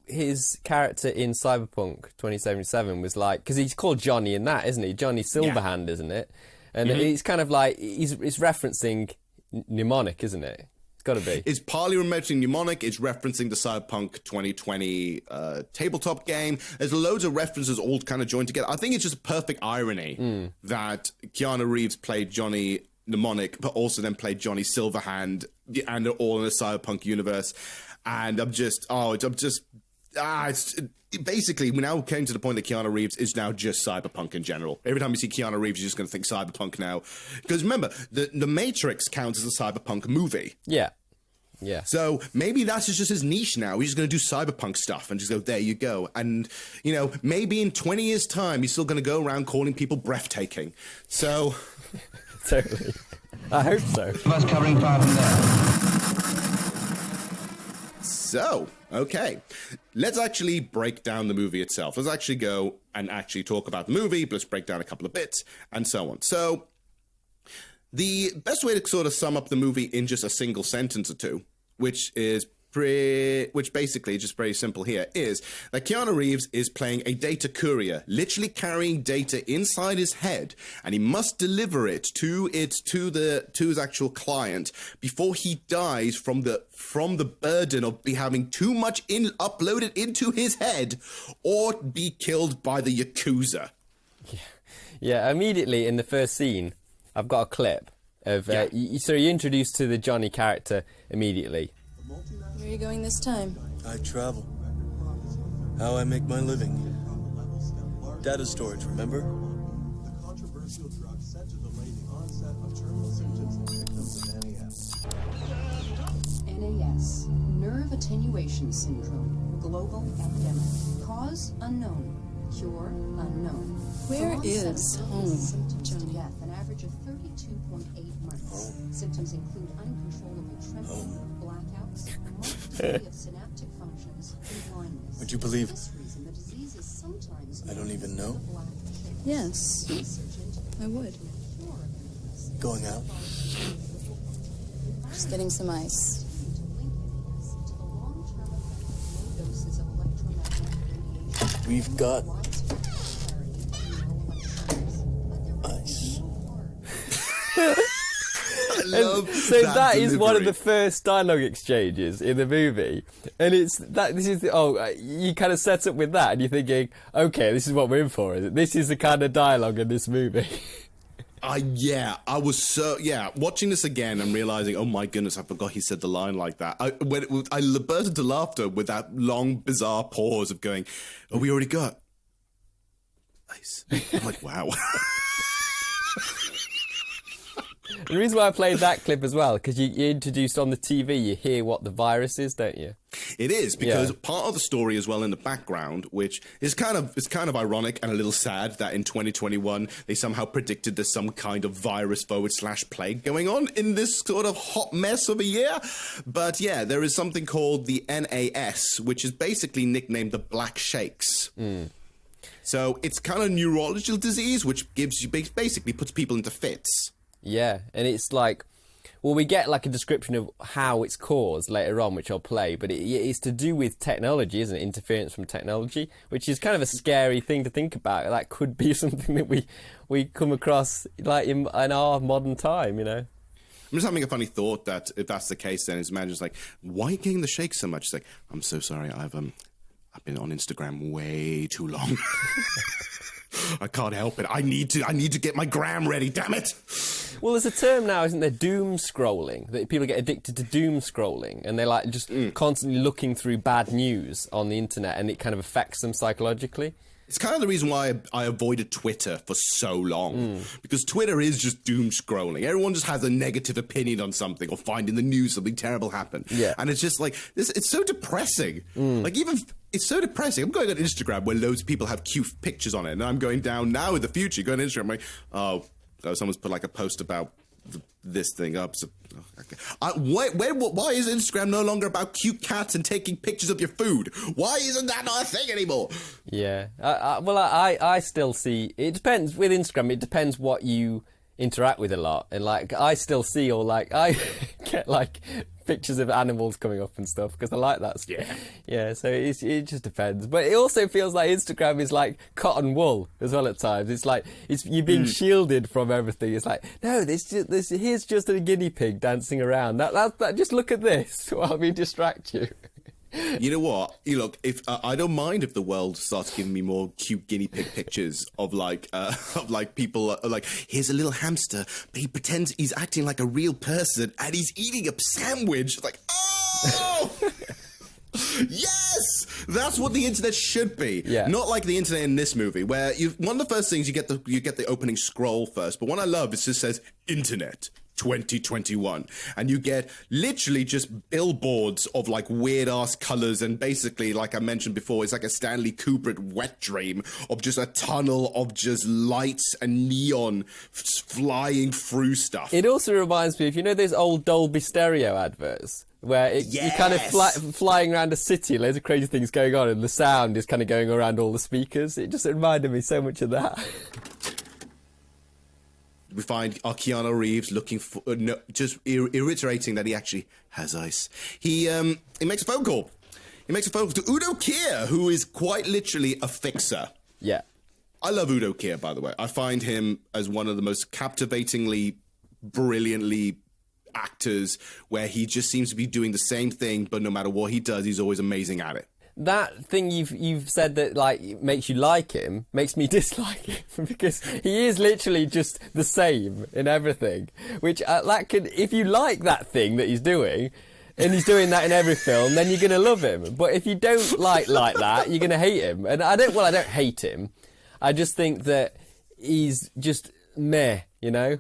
his character in Cyberpunk 2077 was like, because he's called Johnny in that, isn't he? Johnny Silverhand, isn't it? And it's kind of like, it's referencing Mnemonic, isn't it? Got to be. It's partly referencing Mnemonic. It's referencing the Cyberpunk 2020 tabletop game. There's loads of references all kind of joined together. I think it's just a perfect irony that Keanu Reeves played Johnny Mnemonic, but also then played Johnny Silverhand, and they're all in the Cyberpunk universe. And basically, we now came to the point that Keanu Reeves is now just Cyberpunk in general. Every time you see Keanu Reeves, you're just going to think Cyberpunk now. Because remember, the Matrix counts as a Cyberpunk movie. Yeah. Yeah. So maybe that's just his niche now. He's just going to do Cyberpunk stuff and just go, there you go. And, maybe in 20 years' time, he's still going to go around calling people breathtaking. So... Totally. I hope so. Bus covering 5 and there. So, okay, let's actually break down the movie itself. Let's actually go and actually talk about the movie, but let's break down a couple of bits and so on. So, the best way to sort of sum up the movie in just a single sentence or two, which basically, just very simple here, is that Keanu Reeves is playing a data courier, literally carrying data inside his head, and he must deliver it to his actual client before he dies from the burden of having too much uploaded into his head, or be killed by the Yakuza. Yeah, immediately in the first scene, I've got a clip of so you're introduced to the Johnny character immediately. Where are you going this time? I travel. How I make my living. Data storage, remember? NAS, nerve attenuation syndrome. Global epidemic. Cause unknown. Cure unknown. Where is home, symptoms to Johnny? death, an average of 32.8 months. Symptoms include uncontrollable trembling, blackouts, multiplicity of synaptic functions, and blindness. Would you believe? For this reason, the disease is sometimes I don't even know. the black shade. Yes, Research into I would. cure of illness. Going out? Just getting some ice. To link illness to the long-term effect of low doses of electromagnetic radiation. We've got Widespread clarity in neural electronics. But there ice. I love So that is one of delivery. the first dialogue exchanges in the movie, and it's that this is you kind of set up with that, and you're thinking, okay, this is what we're in for, is it? This is the kind of dialogue in this movie. I was watching this again and realizing, oh my goodness, I forgot he said the line like that. I burst into laughter with that long, bizarre pause of going, oh, we already got ice. I'm like, wow. The reason why I played that clip as well, because you introduced on the TV, you hear what the virus is, don't you? It is, because Yeah. part of the story as well in the background, which is kind of ironic and a little sad that in 2021 they somehow predicted there's some kind of virus / plague going on in this sort of hot mess of a year. But yeah, there is something called the NAS, which is basically nicknamed the Black Shakes. So it's kind of neurological disease, which gives you basically puts people into fits. Yeah, and it's like, well, we get like a description of how it's caused later on, which I'll play, but it's to do with technology, isn't it? Interference from technology, which is kind of a scary thing to think about. That could be something that we come across like in our modern time, you know? I'm just having a funny thought that if that's the case, then it's imagine it's like, why are you getting the shakes so much? It's like, I'm so sorry, I've been on Instagram way too long. I can't help it. I need to get my gram ready, damn it. Well, there's a term now, isn't there? Doom scrolling. That people get addicted to doom scrolling, and they're like just constantly looking through bad news on the internet, and it kind of affects them psychologically. It's kind of the reason why I avoided Twitter for so long. Because Twitter is just doom scrolling. Everyone just has a negative opinion on something or find in the news something terrible happened. Yeah. And it's just like, it's so depressing. Like even, it's so depressing. I'm going on Instagram where loads of people have cute pictures on it. And I'm going down now in the future, going on Instagram, I'm like, oh, someone's put like a post about this thing up. So, okay. Why is Instagram no longer about cute cats and taking pictures of your food? Why isn't that not a thing anymore? Yeah. I still see... It depends. With Instagram, it depends what you interact with a lot. And, like, I still see or, like... I get, like, pictures of animals coming up and stuff because I like that stuff. Yeah. Yeah, so it just depends. But it also feels like Instagram is like cotton wool as well at times. It's like you're being shielded from everything. It's like, no, here's just a guinea pig dancing around. That just look at this while we distract you. You know what? You look, if I don't mind if the world starts giving me more cute guinea pig pictures of like people like, here's a little hamster, but he pretends he's acting like a real person and he's eating a sandwich. It's like, oh, yes, that's what the internet should be. Yeah. Not like the internet in this movie, where one of the first things you get the opening scroll first. But what I love is it just says internet 2021, and you get literally just billboards of like weird ass colors, and basically, like I mentioned before, it's like a Stanley Kubrick wet dream of just a tunnel of just lights and neon flying through stuff. It also reminds me of, you know, those old Dolby Stereo adverts where you're kind of flying around a city, loads of crazy things going on, and the sound is kind of going around all the speakers. It just reminded me so much of that. We find Keanu Reeves looking for, just reiterating that he actually has ice. He makes a phone call. He makes a phone call to Udo Kier, who is quite literally a fixer. Yeah. I love Udo Kier, by the way. I find him as one of the most captivatingly, brilliantly actors, where he just seems to be doing the same thing, but no matter what he does, he's always amazing at it. That thing you've said that like makes you like him makes me dislike him because he is literally just the same in everything. Which that could, if you like that thing that he's doing, and he's doing that in every film, then you're gonna love him. But if you don't like that, you're gonna hate him. And I don't hate him. I just think that he's just meh, you know.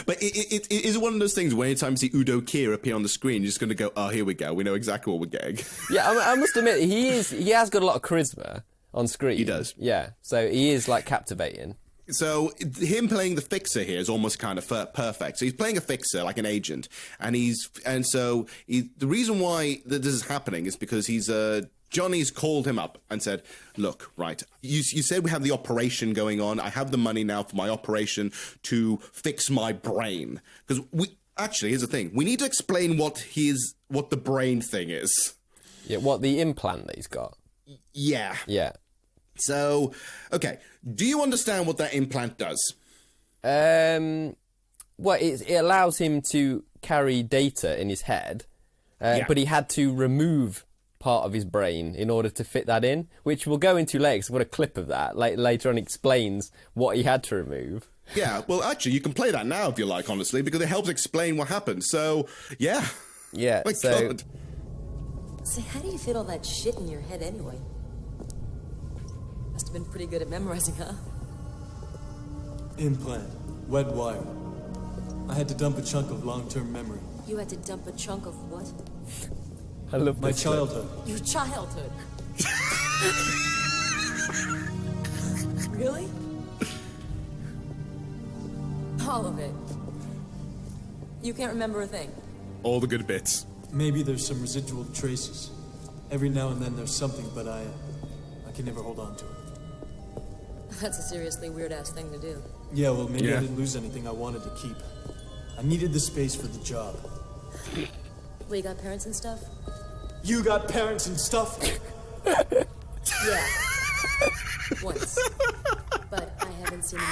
But it is one of those things where anytime you see Udo Kier appear on the screen, you're just going to go, oh, here we go. We know exactly what we're getting. Yeah, I must admit, he has got a lot of charisma on screen. He does. Yeah, so he is, like, captivating. So him playing the fixer here is almost kind of perfect. So he's playing a fixer, like an agent, the reason why this is happening is because Johnny's called him up and said, look, right, you said we have the operation going on. I have the money now for my operation to fix my brain. Because here's the thing. We need to explain what the brain thing is. Yeah, what the implant that he's got. Yeah. Yeah. So, okay, do you understand what that implant does? Well, it allows him to carry data in his head, but he had to remove part of his brain in order to fit that in, which we'll go into later, because I've got a clip of that. Later on explains what he had to remove. Yeah, well, actually, you can play that now if you like, honestly, because it helps explain what happened. So, yeah. Yeah, My God. So how do you fit all that shit in your head anyway? Must have been pretty good at memorizing, huh? Implant. Wet wire. I had to dump a chunk of long-term memory. You had to dump a chunk of what? I love My this childhood. Your childhood. Really? All of it. You can't remember a thing. All the good bits. Maybe there's some residual traces. Every now and then there's something, but I can never hold on to it. That's a seriously weird-ass thing to do. Yeah, well, maybe I didn't lose anything I wanted to keep. I needed the space for the job. Well, you got parents and stuff? You got parents and stuff? Yeah. Once. But I haven't seen them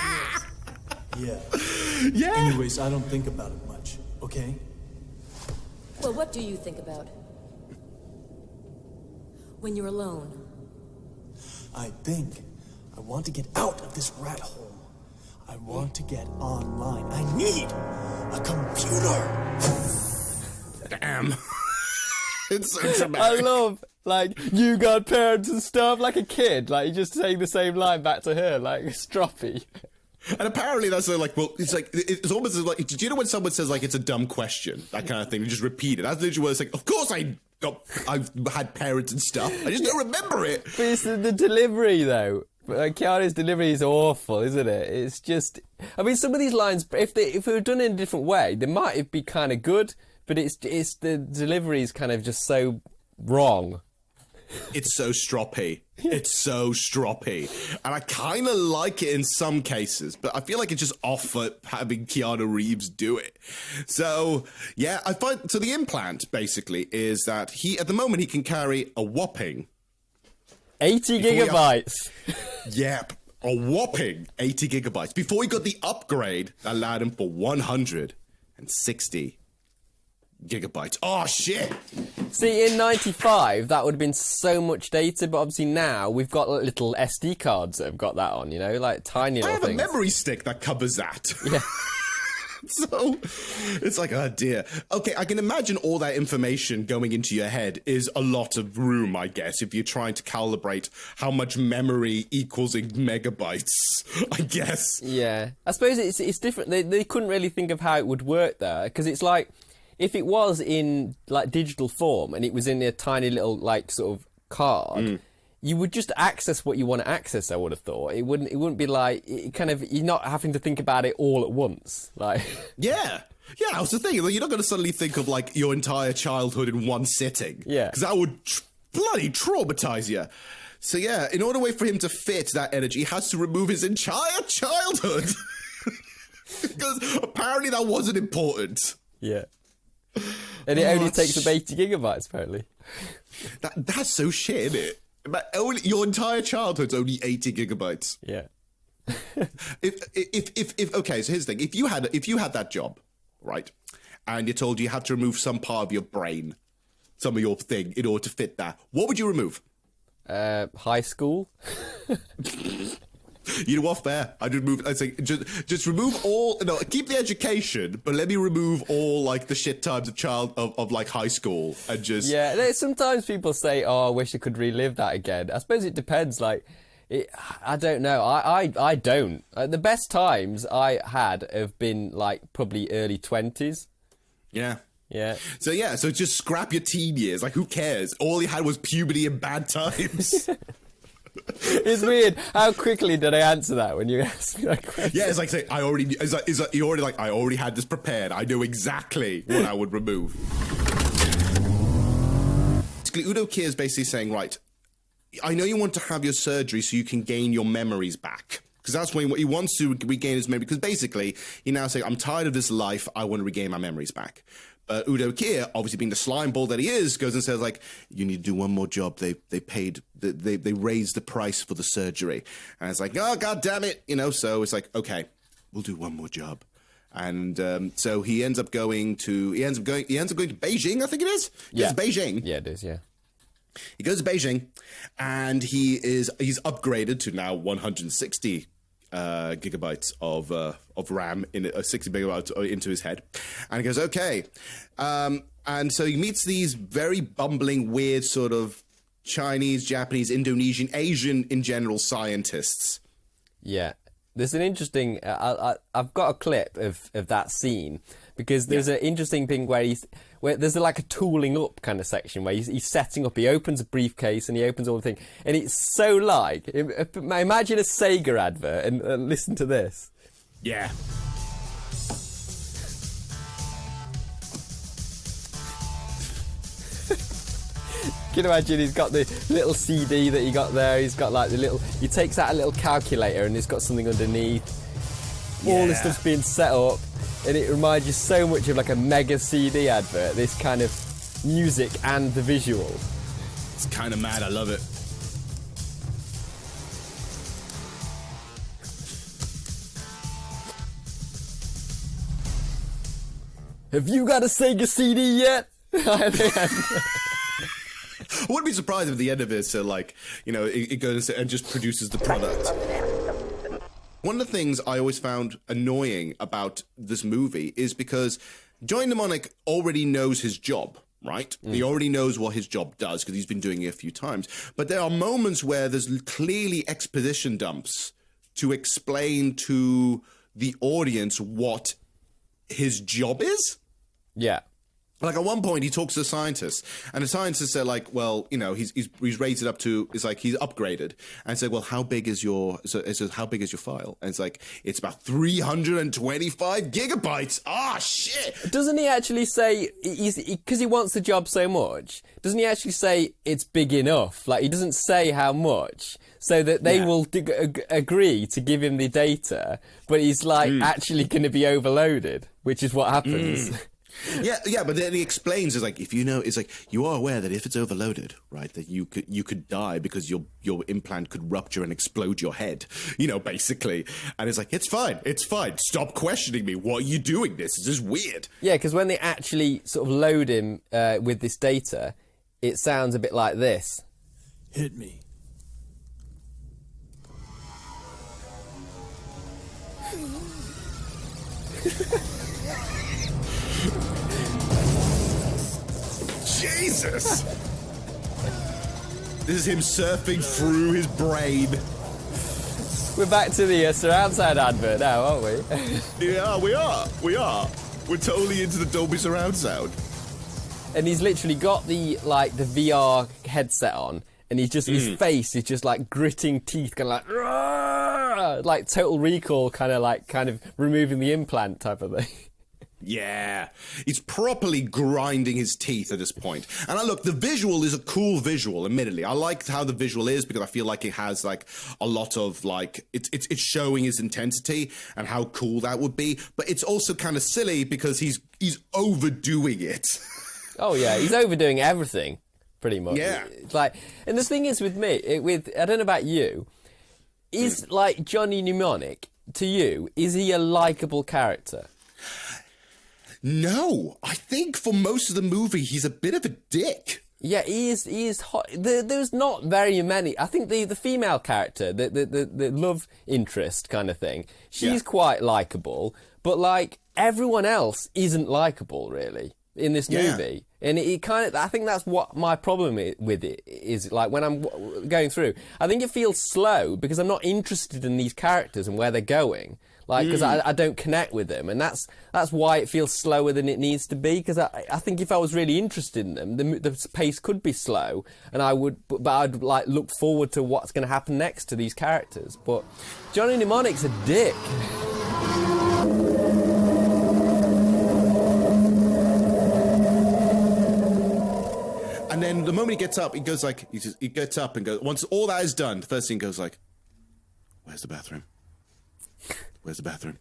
in years. Yeah. Yeah. Anyways, I don't think about it much, okay? Well, what do you think about? When you're alone. I think I want to get out of this rat hole. I want to get online. I need a computer. Damn. It's so dramatic. I love, like, you got parents and stuff, like a kid. Like, you're just saying the same line back to her, like, stroppy. And apparently that's like, well, it's almost like, do you know when someone says, like, it's a dumb question? That kind of thing. You just repeat it. That's literally what it's like, of course I've had parents and stuff. I just don't remember it. But it's the delivery, though. Keanu's delivery is awful, isn't it? It's just... I mean, some of these lines, if they were done in a different way, they might be kind of good, but it's the delivery is kind of just so wrong. It's so stroppy. It's so stroppy. And I kind of like it in some cases, but I feel like it's just off at having Keanu Reeves do it. So, yeah, so the implant, basically, is that at the moment, he can carry a whopping... 80 gigabytes. Yep. A whopping 80 gigabytes. Before he got the upgrade that allowed him for 160 gigabytes. Oh, shit. See, in 95, that would have been so much data, but obviously now we've got little SD cards that have got that on, you know, like tiny little things. I have a memory stick that covers that. Yeah. So it's like, oh dear. Okay, I can imagine all that information going into your head is a lot of room, I guess, if you're trying to calibrate how much memory equals in megabytes, I guess. Yeah. I suppose it's different. They couldn't really think of how it would work there, because it's like, if it was in, like, digital form and it was in a tiny little, like, sort of card... You would just access what you want to access, I would have thought. It wouldn't be like, you're not having to think about it all at once. Like, yeah, that's the thing. Like, you're not going to suddenly think of, like, your entire childhood in one sitting. Yeah. Because that would bloody traumatize you. So, yeah, in order for him to fit that energy, he has to remove his entire childhood. Because apparently that wasn't important. Yeah. And it only takes up 80 gigabytes, apparently. That's so shit, isn't it? But your entire childhood's only 80 gigabytes. Yeah. Okay, so here's the thing. If you had that job, right, and you're told you had to remove some part of your brain, some of your thing, in order to fit that, what would you remove? High school. You know what? Fair. I'd say just remove all. No, keep the education, but let me remove all, like, the shit times of like high school and just. Yeah. Sometimes people say, "Oh, I wish I could relive that again." I suppose it depends. Like, I don't know. I don't. The best times I had have been like probably early 20s. Yeah. Yeah. So just scrap your teen years. Like, who cares? All you had was puberty and bad times. It's weird. How quickly did I answer that when you asked me that question? Yeah, it's like saying, I already had this prepared. I know exactly what I would remove. Basically, Udo Kier is basically saying, right, I know you want to have your surgery so you can gain your memories back. Because that's what he wants to regain his memory. Because basically, he now saying, I'm tired of this life. I want to regain my memories back. Udo Kier, obviously being the slime ball that he is, goes and says, like, you need to do one more job. They raised the price for the surgery. And it's like, oh, God damn it. So it's like, okay, we'll do one more job. And so he ends up going to Beijing, I think it is. Yeah. It's Beijing. Yeah, it is, yeah. He goes to Beijing, and he's upgraded to now 160 gigabytes of RAM, 60 megabytes into his head, and he goes, okay. And so he meets these very bumbling, weird sort of Chinese, Japanese, Indonesian, Asian in general scientists. Yeah. There's an interesting... I've got a clip of that scene, because there's an interesting thing where there's like a tooling up kind of section where he's setting up. He opens a briefcase and he opens all the thing, and it's so like... Imagine a Sega advert and listen to this. Yeah. Can you imagine he's got the little CD that he got there, he's got like he takes out a little calculator and it's got something underneath. Yeah. All this stuff's being set up, and it reminds you so much of like a mega CD advert, this kind of music and the visual. It's kind of mad, I love it. Have you got a Sega CD yet? I wouldn't be surprised if at the end of it, so like, it goes and just produces the product. One of the things I always found annoying about this movie is because Johnny Mnemonic already knows his job, right? He already knows what his job does because he's been doing it a few times. But there are moments where there's clearly exposition dumps to explain to the audience what his job is. Yeah. Like, at one point, he talks to the scientists, and the scientists are like, well, he's raised it up to, it's like, he's upgraded. And it's like, well, how big is your file? And it's like, it's about 325 gigabytes. Ah, shit. Doesn't he actually say, because he wants the job so much, doesn't he actually say it's big enough? Like, he doesn't say how much, so that they will agree to give him the data, but he's like actually going to be overloaded, which is what happens. Yeah, but then he explains, it's like, it's like, you are aware that if it's overloaded, right, that you could die because your implant could rupture and explode your head, basically. And it's like, it's fine, stop questioning me, what are you doing this is weird. Yeah, because when they actually sort of load him with this data, it sounds a bit like this. Hit me. Jesus! This is him surfing through his brain. We're back to the surround sound advert now, aren't we? Yeah, we are. We're totally into the Dolby surround sound. And he's literally got the VR headset on, and he's just his face is just like gritting teeth, kind of like Total Recall, kind of removing the implant type of thing. Yeah, he's properly grinding his teeth at this point. And look, the visual is a cool visual, admittedly. I like how the visual is because I feel like it has like a lot of like, it's showing his intensity and how cool that would be. But it's also kind of silly because he's overdoing it. Oh yeah, he's overdoing everything, pretty much. Yeah. It's like, and the thing is with me, I don't know about you, is like Johnny Mnemonic, to you, is he a likable character? No, I think for most of the movie, he's a bit of a dick. Yeah, he is hot. There's not very many. I think the female character, the love interest kind of thing, she's quite likable, but like everyone else isn't likable really in this movie. And it kind of, I think that's what my problem with it is, like, when I'm going through. I think it feels slow because I'm not interested in these characters and where they're going. Like, because I don't connect with them. And that's why it feels slower than it needs to be. Because I think if I was really interested in them, the pace could be slow. And but I'd, like, look forward to what's going to happen next to these characters. But Johnny Mnemonic's a dick. And then the moment he gets up, he goes like, he gets up and goes, once all that is done, the first thing goes like, where's the bathroom? Where's the bathroom?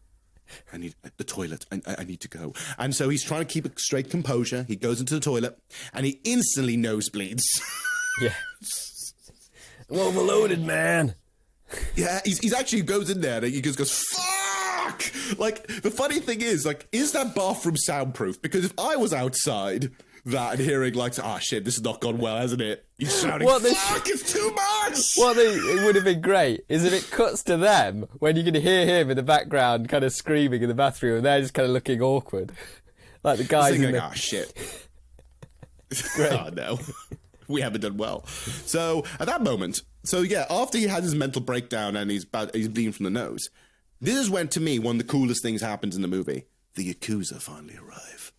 I need the toilet. I need to go. And so he's trying to keep a straight composure. He goes into the toilet and he instantly nosebleeds. Yeah. I'm overloaded, man. Yeah, he's actually goes in there and he just goes, fuck! Like, the funny thing is, like, is that bathroom soundproof? Because if I was outside that and hearing, like, ah, shit, this has not gone well, hasn't it? He's shouting, fuck, it's too much! What it would have been great is if it cuts to them when you can hear him in the background kind of screaming in the bathroom and they're just kind of looking awkward. Like the guys in ah, shit. Oh, no. We haven't done well. So, at that moment, after he had his mental breakdown and he's bleeding from the nose, this is when, to me, one of the coolest things happens in the movie. The Yakuza finally arrive.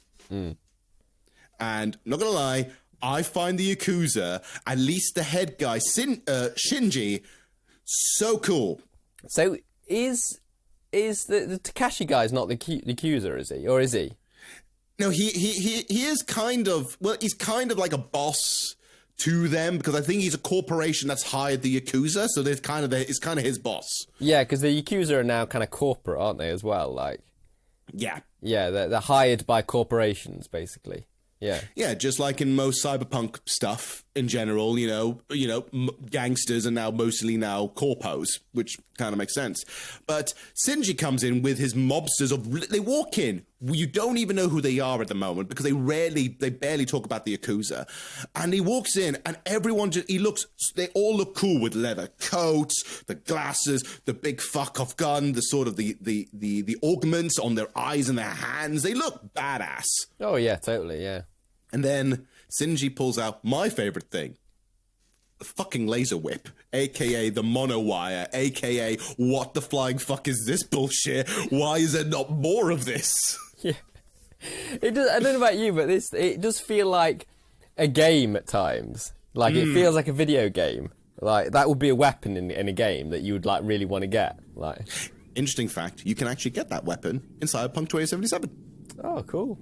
And, not gonna lie, I find the Yakuza, at least the head guy, Shinji, so cool. So, is the Takashi guy's not the Yakuza, is he? Or is he? No, he is kind of, well, he's kind of like a boss to them, because I think he's a corporation that's hired the Yakuza, so it's kind of his boss. Yeah, because the Yakuza are now kind of corporate, aren't they, as well? Like, yeah, they're hired by corporations, basically. Yeah, just like in most cyberpunk stuff in general, you know, gangsters are now mostly corpos, which kind of makes sense. But Shinji comes in with his mobsters they walk in. You don't even know who they are at the moment because they barely talk about the Yakuza. And he walks in and everyone they all look cool with leather coats, the glasses, the big fuck off gun, the sort of the augments on their eyes and their hands. They look badass. Oh yeah, totally, yeah. And then Shinji pulls out my favorite thing. The fucking laser whip, a.k.a. the monowire, a.k.a. what the flying fuck is this bullshit? Why is there not more of this? Yeah. It does, I don't know about you, but it does feel like a game at times. Like, it feels like a video game. Like, that would be a weapon in a game that you would, like, really want to get. Like, interesting fact, you can actually get that weapon in Cyberpunk 2077. Oh, cool.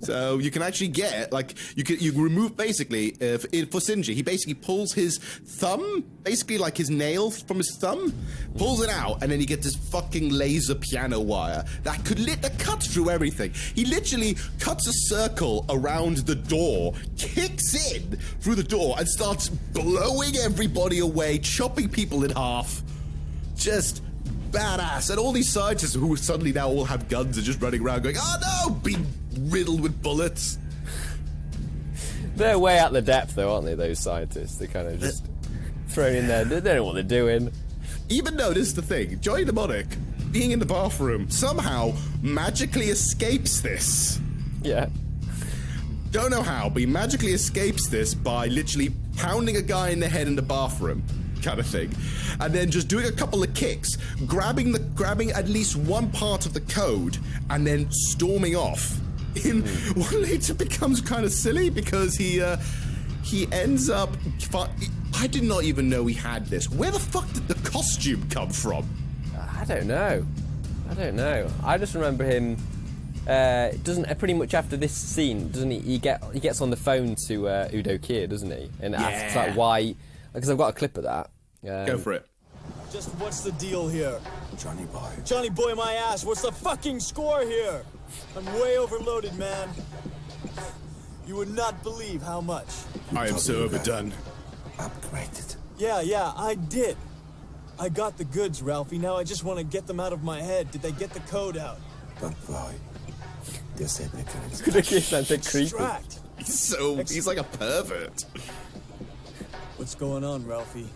So you can actually get, like, you remove, basically, for Shinji, he basically pulls his thumb, basically like his nail from his thumb, pulls it out, and then he gets this fucking laser piano wire that cuts through everything. He literally cuts a circle around the door, kicks in through the door, and starts blowing everybody away, chopping people in half. Just badass. And all these scientists who suddenly now all have guns are just running around going, oh no, being riddled with bullets. They're way out the depth though, aren't they, those scientists? They're kind of just thrown in there. They don't know what they're doing. Even though, this is the thing, Johnny Mnemonic, being in the bathroom, somehow magically escapes this. Yeah. Don't know how, but he magically escapes this by literally pounding a guy in the head in the bathroom. Kind of thing, and then just doing a couple of kicks, grabbing at least one part of the code, and then storming off. In what later becomes kind of silly because he ends up. I did not even know he had this. Where the fuck did the costume come from? I don't know. I just remember him. Doesn't pretty much after this scene, doesn't he? He gets on the phone to Udo Kier, doesn't he? And asks like why. Because I've got a clip of that. Go for it. Just what's the deal here? Johnny boy. Johnny boy, my ass. What's the fucking score here? I'm way overloaded, man. You would not believe how much. I am so overdone. Upgraded. Yeah, I did. I got the goods, Ralphie. Now I just want to get them out of my head. Did they get the code out? Don't worry. They said they creepy. He's like a pervert. What's going on, Ralphie?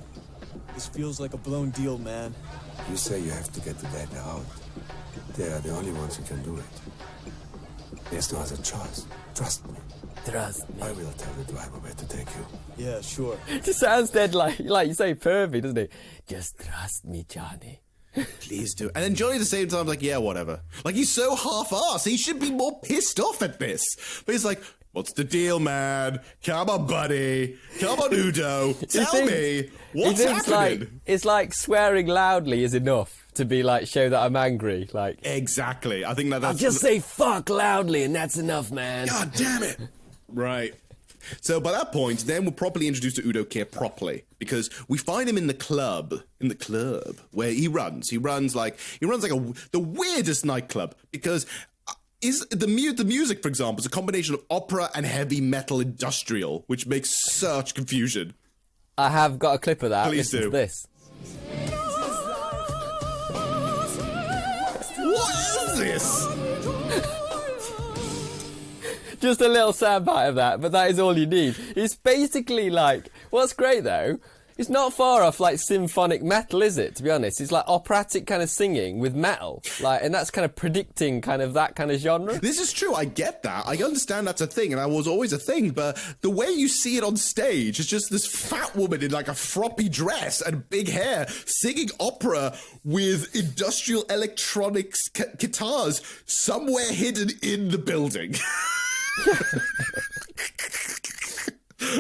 This feels like a blown deal, man. You say you have to get the data out. They are the only ones who can do it. There's no other choice. Trust me. trust me. I will tell the driver where to take you. Yeah, sure. It just sounds dead like you say pervy, doesn't it? Just trust me, Johnny. Please do. And then Johnny at the same time, like, yeah, whatever. Like, he's so half-assed. He should be more pissed off at this. But he's like, what's the deal, man? Come on, buddy. Come on, Udo. Tell me. What's happening? It's like swearing loudly is enough to be like, show that I'm angry. Like, exactly. I think that's... I'll just say fuck loudly and that's enough, man. God damn it. Right. So by that point, then we're properly introduced to Udo Kier properly, because we find him in the club where he runs. He runs like the weirdest nightclub, because is the music, for example, is a combination of opera and heavy metal industrial, which makes such confusion. I have got a clip of that. Please Listen do. to this. What is this? Just a little soundbite of that, but that is all you need. It's basically like, what's great though, it's not far off like symphonic metal, is it, to be honest? It's like operatic kind of singing with metal, like, and that's kind of predicting kind of that kind of genre. This is true, I get that. I understand that's a thing, and that was always a thing, but the way you see it on stage is just this fat woman in like a floppy dress and big hair singing opera with industrial electronics guitars somewhere hidden in the building.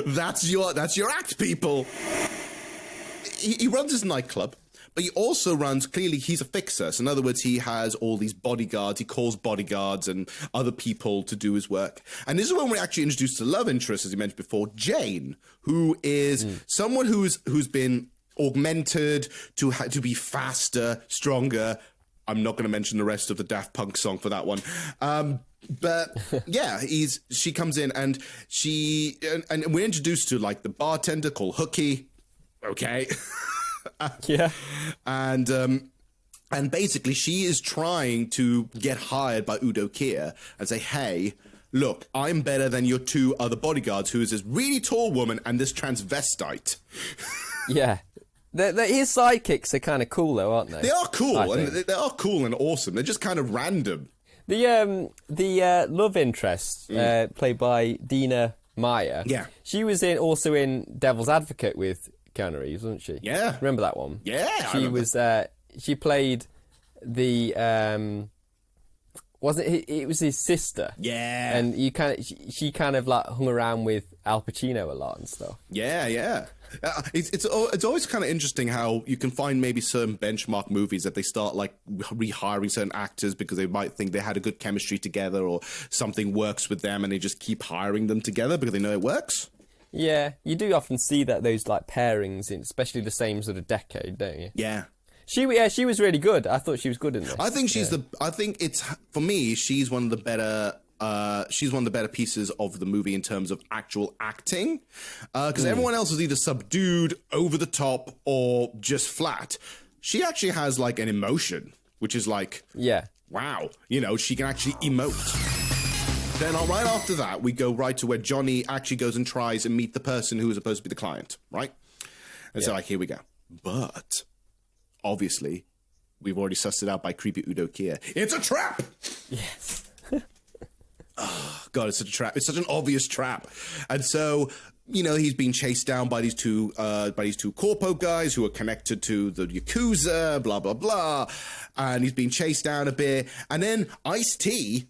That's your act, people. He runs his nightclub, but he also runs, clearly he's a fixer. So in other words, he has all these bodyguards. He calls bodyguards and other people to do his work. And this is when we're actually introduced to the love interest, as you mentioned before, Jane, who is someone who's been augmented to be faster, stronger. I'm not going to mention the rest of the Daft Punk song for that one. But yeah, she comes in and and we're introduced to like the bartender called Hooky. Okay. Yeah. And basically she is trying to get hired by Udo Kier and say, hey, look, I'm better than your two other bodyguards, who is this really tall woman and this transvestite. Yeah. His sidekicks are kind of cool though, aren't they? They are cool, and they are cool and awesome. They're just kind of random. The love interest, played by Dina Meyer. Yeah. She was also in Devil's Advocate with Keanu Reeves, wasn't she? Yeah. Remember that one? Yeah. She was. She played the. Wasn't it was his sister? Yeah. And she kind of like hung around with Al Pacino a lot and stuff. Yeah. It's always kind of interesting how you can find maybe certain benchmark movies that they start like rehiring certain actors because they might think they had a good chemistry together or something works with them, and they just keep hiring them together because they know it works. Yeah, you do often see those like pairings in especially the same sort of decade, don't you? Yeah. She was really good. I thought she was good in this. I think I think it's, for me, she's one of the better pieces of the movie in terms of actual acting, because everyone else is either subdued, over the top, or just flat. She actually has like an emotion, which is like, wow, she can actually emote. Then right after that, we go right to where Johnny actually goes and tries and meet the person who is supposed to be the client, right? And so like, here we go. But obviously, we've already sussed it out by creepy Udo Kier. It's a trap! Yes. Oh, God, it's such a trap. It's such an obvious trap. And so, he's being chased down by these two corpo guys who are connected to the Yakuza, blah, blah, blah. And he's being chased down a bit. And then Ice-T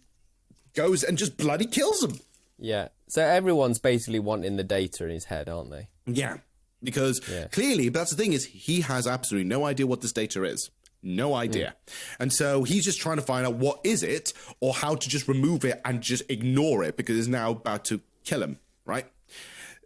goes and just bloody kills him. Yeah. So everyone's basically wanting the data in his head, aren't they? Yeah. Because clearly, but that's the thing, is he has absolutely no idea what this data is. No idea. And so he's just trying to find out what is it, or how to just remove it and just ignore it, because it's now about to kill him, right?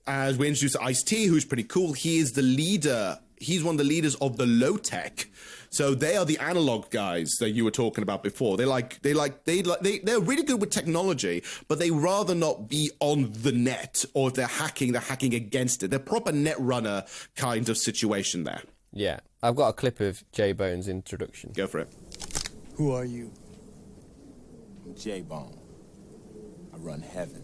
As we introduce Ice-T, who's pretty cool. He is the leader. He's one of the leaders of the low-tech. So they are the analog guys that you were talking about before. They're really good with technology, but they rather not be on the net, or if they're hacking against it. They're proper net runner kind of situation there. Yeah. I've got a clip of J-Bone's introduction. Go for it. Who are you? I'm J-Bone. I run heaven.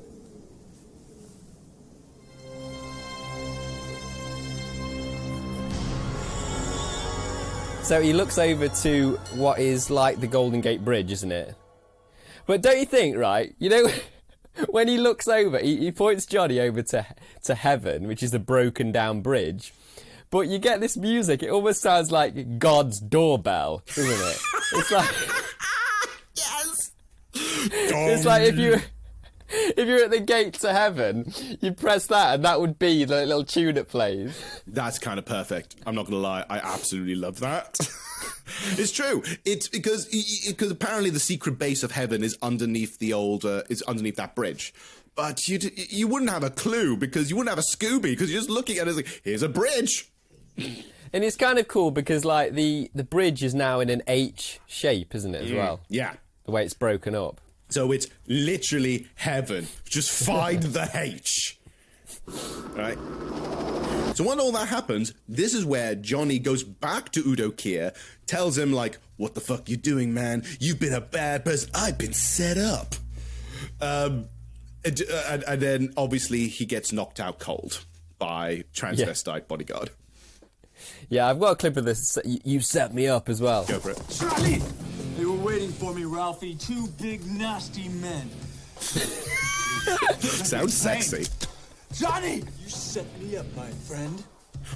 So he looks over to what is like the Golden Gate Bridge, isn't it? But don't you think, right? when he looks over, he points Johnny over to heaven, which is a broken down bridge. But you get this music. It almost sounds like God's doorbell, doesn't it? It's like Yes. it's like if you're at the gate to heaven, you press that, and that would be the little tune it plays. That's kind of perfect. I'm not gonna lie. I absolutely love that. It's true. It's because apparently the secret base of heaven is underneath is underneath that bridge. But you wouldn't have a clue because you wouldn't have a Scooby because you're just looking at it as like, here's a bridge. And it's kind of cool because like the bridge is now in an H shape, isn't it, as well? Yeah. The way it's broken up. So it's literally heaven. Just find the H. Right? So when all that happens, this is where Johnny goes back to Udo Kier, tells him like, what the fuck you doing, man? You've been a bad person. I've been set up. And then obviously he gets knocked out cold by transvestite bodyguard. Yeah, I've got a clip of this. You set me up as well. Go for it. Charlie! They were waiting for me, Ralphie. Two big, nasty men. Sounds sexy. Johnny! You set me up, my friend.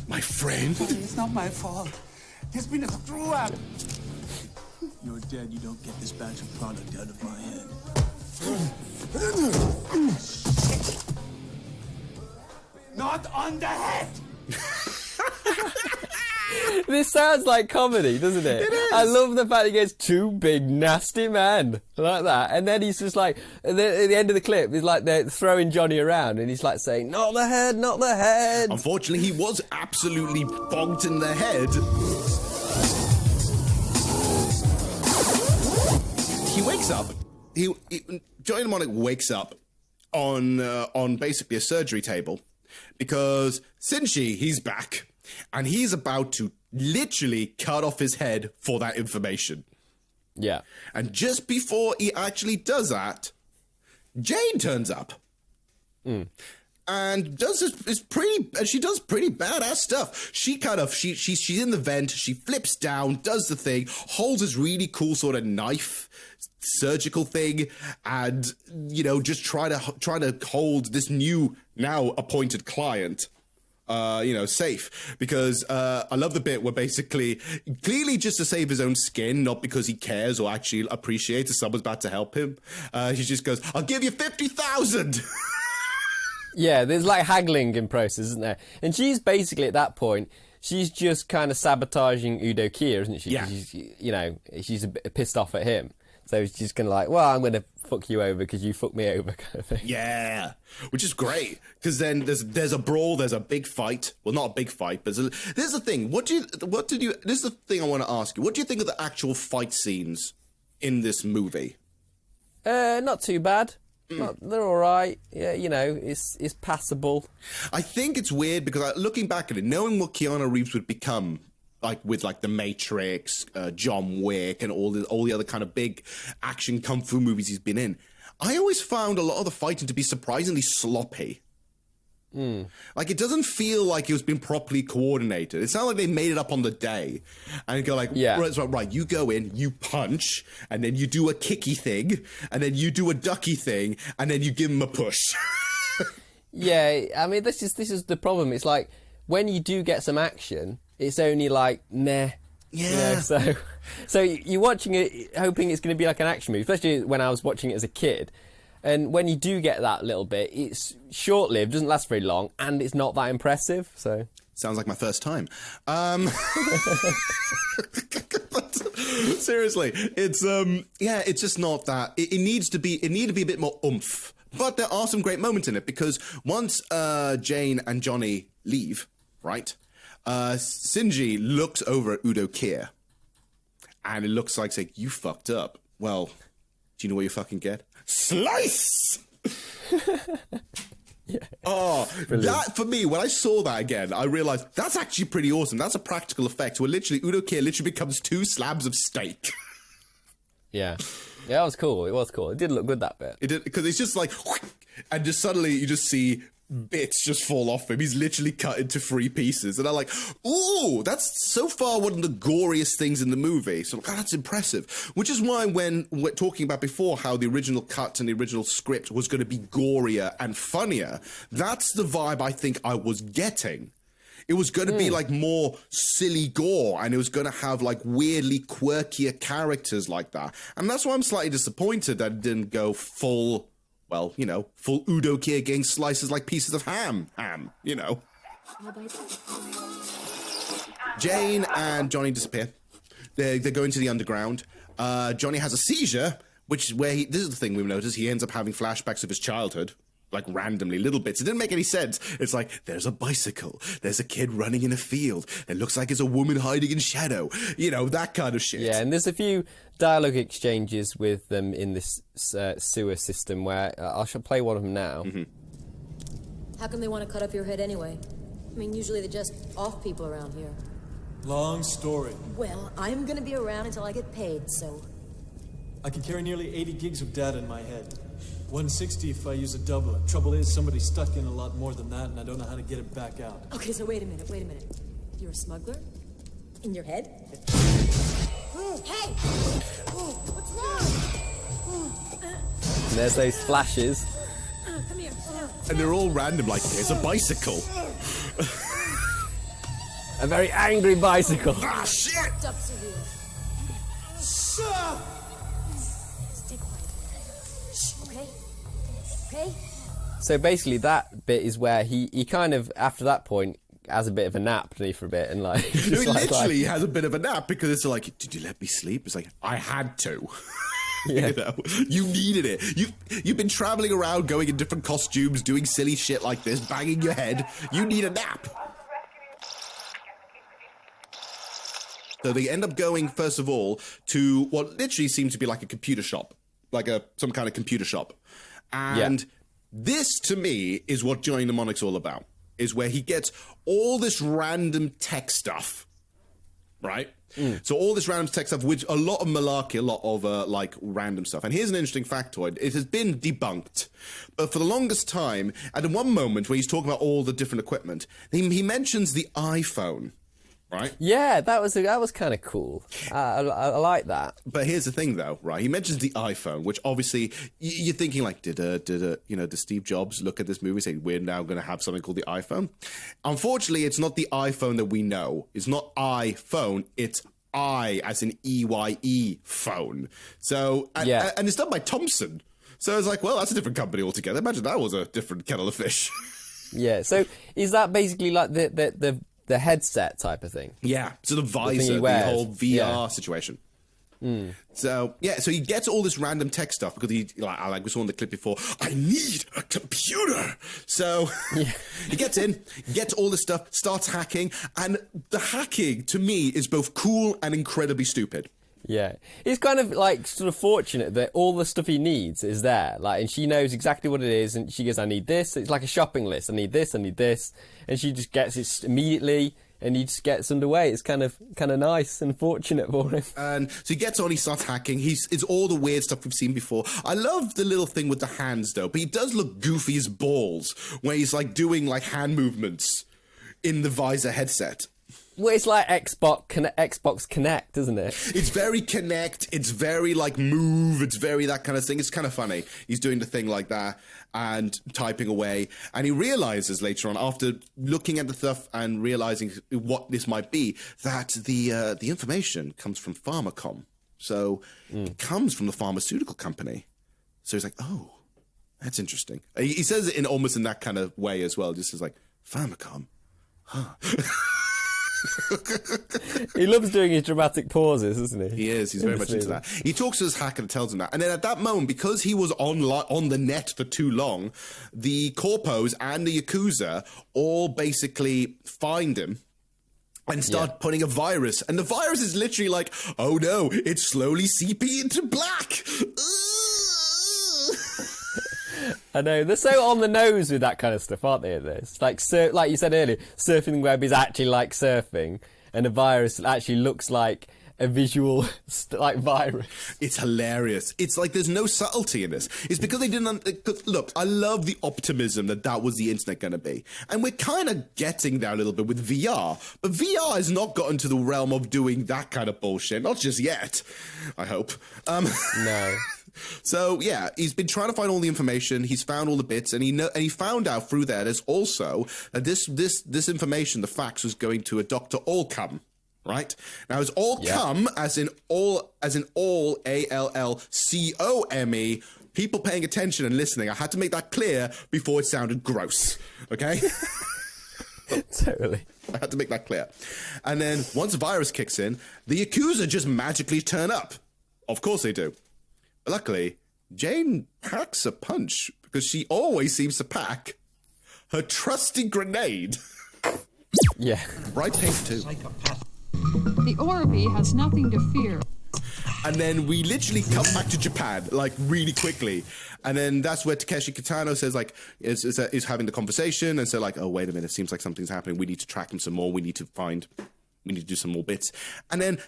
My friend? It's not my fault. It's been a screw-up. You're dead. You don't get this batch of product out of my head. Not on the head! This sounds like comedy, doesn't it? It is. I love the fact he gets two big nasty men like that, and then he's just like, at the end of the clip, he's like they're throwing Johnny around, and he's like saying, "Not the head, not the head." Unfortunately, he was absolutely bonked in the head. He wakes up. Johnny Mnemonic wakes up on basically a surgery table because Shinji, he's back. And he's about to literally cut off his head for that information. Yeah. And just before he actually does that, Jane turns up. And she does pretty badass stuff. She's in the vent, she flips down, does the thing, holds this really cool sort of knife surgical thing, and just try to hold this new now appointed client safe, because I love the bit where basically, clearly just to save his own skin, not because he cares or actually appreciates that someone's about to help him, he just goes, "I'll give you 50,000." Yeah, there's like haggling in process, isn't there? And she's basically at that point, she's just kind of sabotaging Udo Kier, isn't she? Yeah. She's a bit pissed off at him. So she's kind of like, well, I'm going to fuck you over because you fucked me over, kind of thing. Yeah, which is great, because then there's a brawl, there's a big fight. Well, not a big fight, but there's the thing. This is the thing I want to ask you. What do you think of the actual fight scenes in this movie? Not too bad. They're all right. Yeah, it's passable. I think it's weird because looking back at it, knowing what Keanu Reeves would become, like with The Matrix, John Wick, and all the other kind of big action kung fu movies he's been in, I always found a lot of the fighting to be surprisingly sloppy. Like, it doesn't feel like it was been properly coordinated. It sounds like they made it up on the day. And you go like, yeah. right, you go in, you punch, and then you do a kicky thing, and then you do a ducky thing, and then you give him a push. Yeah, I mean, this is the problem. It's like, when you do get some action, it's only like, meh. Yeah. So you're watching it hoping it's going to be like an action movie, especially when I was watching it as a kid. And when you do get that little bit, it's short-lived, doesn't last very long, and it's not that impressive. So sounds like my first time. But seriously, it's just not that. It needs to be a bit more oomph. But there are some great moments in it, because once Jane and Johnny leave, right, Shinji looks over at Udo Kier, and it looks like saying, "You fucked up." Well, do you know what you fucking get? Slice! Yeah. Oh, Brilliant. That, for me, when I saw that again, I realized that's actually pretty awesome. That's a practical effect where literally Udo Kier literally becomes 2 slabs of steak. Yeah. Yeah, that was cool. It was cool. It did look good, that bit. It did, because it's just like, and just suddenly you just see bits just fall off him. He's literally cut into 3 pieces. And I'm like, ooh, that's so far one of the goriest things in the movie. So that's impressive. Which is why when we're talking about before how the original cut and the original script was going to be gorier and funnier, that's the vibe I think I was getting. It was going to be like more silly gore, and it was going to have like weirdly quirkier characters like that. And that's why I'm slightly disappointed that it didn't go full, well, you know, full Udo Kier getting slices like pieces of ham, you know. Jane and Johnny disappear. They go into the underground. Johnny has a seizure, this is the thing we've noticed, he ends up having flashbacks of his childhood. Like randomly, little bits. It didn't make any sense. It's like, there's a bicycle. There's a kid running in a field. It looks like it's a woman hiding in shadow. You know, that kind of shit. Yeah, and there's a few dialogue exchanges with them in this sewer system where I shall play one of them now. Mm-hmm. How come they want to cut up your head anyway? I mean, usually they're just off people around here. Long story. Well, I'm gonna be around until I get paid, so... I can carry nearly 80 gigs of data in my head. 160 if I use a doubler. Trouble is, somebody's stuck in a lot more than that, and I don't know how to get it back out. Okay, so wait a minute. You're a smuggler? In your head? Hey! What's wrong? And there's those flashes. Come here. And they're all random, like, here's a bicycle. A very angry bicycle. Ah, shit! Up, Severe. Stay quiet. Shh, okay? Okay? So basically that bit is where he kind of, after that point, has a bit of a nap, doesn't he, for a bit, and like... He literally has a bit of a nap, because it's like, did you let me sleep? It's like, I had to. Yeah. You know, you needed it. You've been traveling around, going in different costumes, doing silly shit like this, banging your head. You need a nap. So they end up going, first of all, to what literally seems to be like a computer shop, like some kind of computer shop. And this, to me, is what Johnny Mnemonic's all about, is where he gets all this random tech stuff, right? So all this random tech stuff, which a lot of malarkey, a lot of like random stuff. And here's an interesting factoid. It has been debunked. But for the longest time, at one moment where he's talking about all the different equipment, he mentions the iPhone, right? Yeah, that was kind of cool. I like that. But here's the thing, though, right? He mentions the iPhone, which obviously you're thinking like, did Steve Jobs look at this movie and say, we're now going to have something called the iPhone? Unfortunately, it's not the iPhone that we know. It's not iPhone. It's I, as in EYE phone. So, and it's done by Thompson. So it's like, well, that's a different company altogether. Imagine that was a different kettle of fish. Yeah. So is that basically like the headset type of thing? Yeah. So the visor, the whole VR situation. So he gets all this random tech stuff because like we saw in the clip before, I need a computer. So he gets in, gets all this stuff, starts hacking, and the hacking to me is both cool and incredibly stupid. Yeah, he's kind of like sort of fortunate that all the stuff he needs is there, like, and she knows exactly what it is, and she goes, I need this. It's like a shopping list. I need this, and she just gets it immediately. And he just gets underway. It's kind of nice and fortunate for him. And so he gets on, he starts hacking. It's all the weird stuff we've seen before. I love the little thing with the hands, though. But he does look goofy as balls when he's like doing like hand movements in the visor headset. Well, it's like Xbox Connect, isn't it? It's very Connect. It's very like Move. It's very that kind of thing. It's kind of funny. He's doing the thing like that and typing away. And he realizes later on, after looking at the stuff and realizing what this might be, that the information comes from Pharmacom. So it comes from the pharmaceutical company. So he's like, oh, that's interesting. He says it almost in that kind of way as well. Just as like, Pharmacom, huh? He loves doing his dramatic pauses, isn't he? He is. He's very much into that. He talks to his hacker and tells him that. And then at that moment, because he was on the net for too long, the corpos and the Yakuza all basically find him and start putting a virus. And the virus is literally like, oh no, it's slowly seeping into black. I know, they're so on the nose with that kind of stuff, aren't they, in this? Like you said earlier, surfing the web is actually like surfing, and a virus actually looks like a visual like virus. It's hilarious. It's like there's no subtlety in this. It's because they didn't. Look, I love the optimism that was the internet going to be, and we're kind of getting there a little bit with VR. But VR has not gotten to the realm of doing that kind of bullshit. Not just yet. I hope. No. So yeah, he's been trying to find all the information. He's found all the bits, and he found out through there. There's also that this information, the facts, was going to a Dr. Allcome. Right now, it's come as in all ALLCOME. People paying attention and listening. I had to make that clear before it sounded gross. Okay. Totally. I had to make that clear. And then once the virus kicks in, the Yakuza just magically turn up. Of course they do. But luckily, Jane packs a punch because she always seems to pack her trusty grenade. Yeah. Bright pink too. The Orby has nothing to fear. And then we literally come back to Japan, like, really quickly. And then that's where Takeshi Kitano says, like, is having the conversation. And so, like, oh, wait a minute, it seems like something's happening. We need to track him some more. We need to do some more bits. And then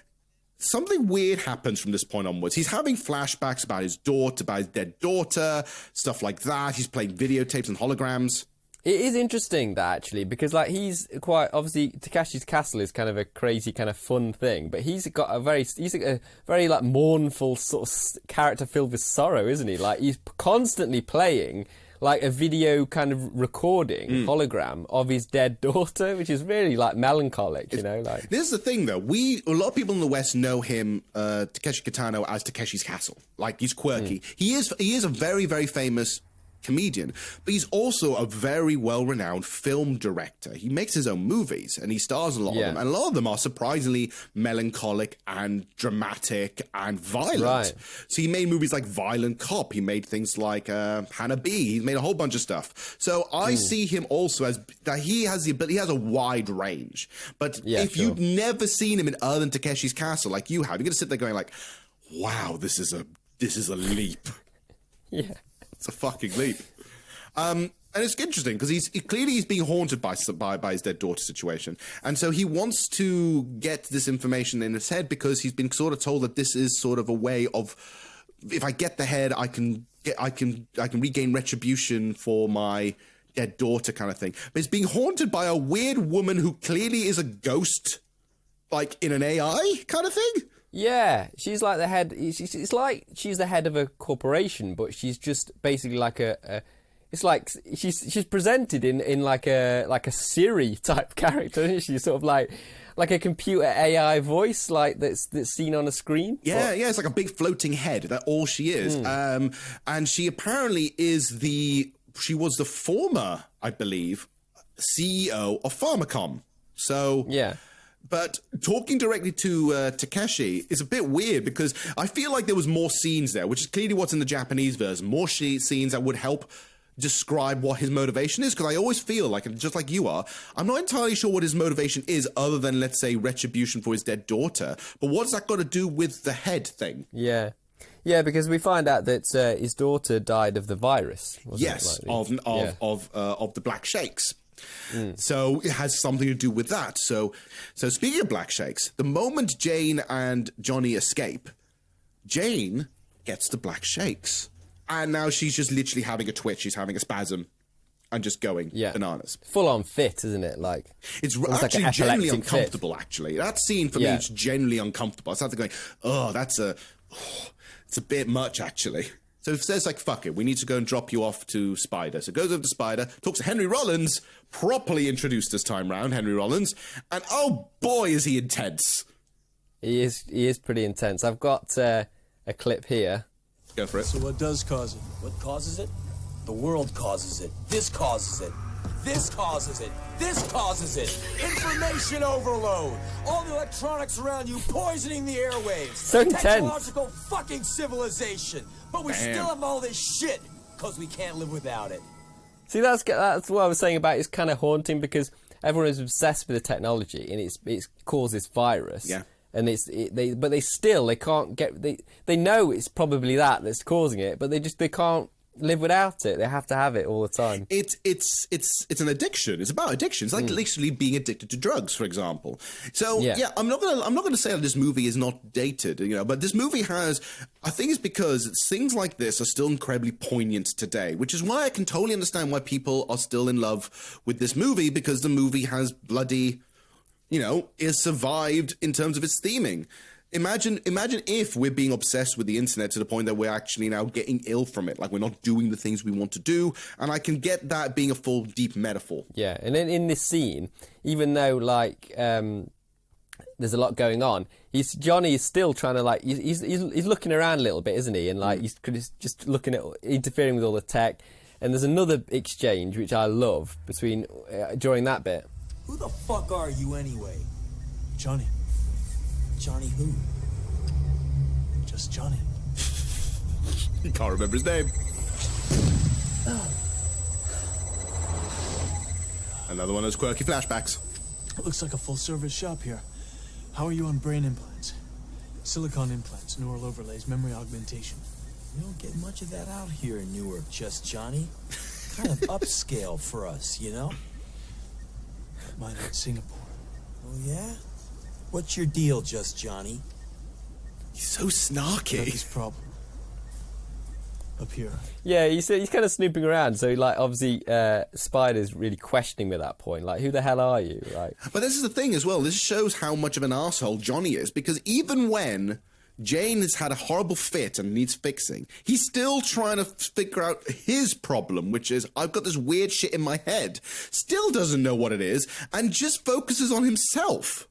something weird happens from this point onwards. He's having flashbacks about his dead daughter, stuff like that. He's playing videotapes and holograms. It is interesting that actually, because like he's quite obviously Takeshi's Castle is kind of a crazy kind of fun thing, but he's a very like mournful sort of character filled with sorrow, isn't he? Like he's constantly playing like a video kind of recording hologram of his dead daughter, which is really like melancholic, you know. Like this is the thing though, a lot of people in the West know him, Takeshi Kitano, as Takeshi's Castle. Like he's quirky. He is a very, very famous comedian, but he's also a very well-renowned film director. He makes his own movies and he stars in a lot of them, and a lot of them are surprisingly melancholic and dramatic and violent. Right. So he made movies like Violent Cop. He made things like Hannah B. He's made a whole bunch of stuff. So I see him also as that he has the ability. He has a wide range. But if you've never seen him in other than Takeshi's Castle, like you have, you're gonna sit there going like, "Wow, this is a leap." Yeah. It's a fucking leap. And it's interesting because he's being haunted by his dead daughter situation. And so he wants to get this information in his head because he's been sort of told that this is sort of a way of, if I get the head, I can regain retribution for my dead daughter kind of thing. But it's being haunted by a weird woman who clearly is a ghost, like in an AI kind of thing. Yeah, she's like the head. It's like she's the head of a corporation, but she's just basically like it's like she's presented in like a Siri type character, isn't she? Sort of like a computer AI voice, like that's seen on a screen. Yeah, it's like a big floating head. That's all she is. And she apparently she was the former, I believe, CEO of Pharmacom. So yeah. But talking directly to Takeshi is a bit weird because I feel like there was more scenes there, which is clearly what's in the Japanese version. More scenes that would help describe what his motivation is, because I always feel like, just like you are, I'm not entirely sure what his motivation is other than, let's say, retribution for his dead daughter. But what's that got to do with the head thing? Yeah. Yeah, because we find out that his daughter died of the virus. Yes, of the Black Shakes. So it has something to do with that. So speaking of Black Shakes, the moment Jane and Johnny escape, Jane gets the Black Shakes. And now she's just literally having a twitch. She's having a spasm and just going bananas. Full on fit, isn't it? Like it's actually like genuinely uncomfortable, fit. Actually. That scene for me is genuinely uncomfortable. I started going, it's a bit much, actually. So it says, like, fuck it, we need to go and drop you off to Spider. So goes over to Spider, talks to Henry Rollins, properly introduced this time round, Henry Rollins, and oh boy, is he intense. He is pretty intense. I've got a clip here. Go for it. So what does cause it? What causes it? The world causes it. This causes it. This causes it. This causes it. Information overload. All the electronics around you poisoning the airwaves. So intense. Technological fucking civilization. But we still have all this shit because we can't live without it. See, that's what I was saying about it's kind of haunting because everyone is obsessed with the technology and it's caused this virus. Yeah. And they can't get they know it's probably that's causing it, but they can't live without it. They have to have it all the time. It's an addiction. It's about addiction. It's like literally being addicted to drugs, for example. So yeah, I'm not gonna say that this movie is not dated, but this movie has. I think it's because things like this are still incredibly poignant today, which is why I can totally understand why people are still in love with this movie, because the movie has bloody, is survived in terms of its theming. Imagine if we're being obsessed with the internet to the point that we're actually now getting ill from it, like we're not doing the things we want to do, and I can get that being a full, deep metaphor. Yeah, and then in this scene, even though, like, there's a lot going on, Johnny is still trying to, like, he's looking around a little bit, isn't he? And, like, he's just looking at, interfering with all the tech, and there's another exchange, which I love, between, during that bit. Who the fuck are you anyway? Johnny. Johnny who? Just Johnny. He can't remember his name. Another one of those quirky flashbacks. It looks like a full-service shop here. How are you on brain implants? Silicon implants, neural overlays, memory augmentation. We don't get much of that out here in Newark, Just Johnny. Kind of upscale for us, Mine in Singapore. Oh, yeah? What's your deal, Just Johnny? He's so snarky. That's his problem. Up here. Yeah, he's kind of snooping around. So, like, obviously, Spider's really questioning me at that point. Like, who the hell are you? Like, but this is the thing as well. This shows how much of an asshole Johnny is, because even when Jane has had a horrible fit and needs fixing, he's still trying to figure out his problem, which is, I've got this weird shit in my head. Still doesn't know what it is, and just focuses on himself.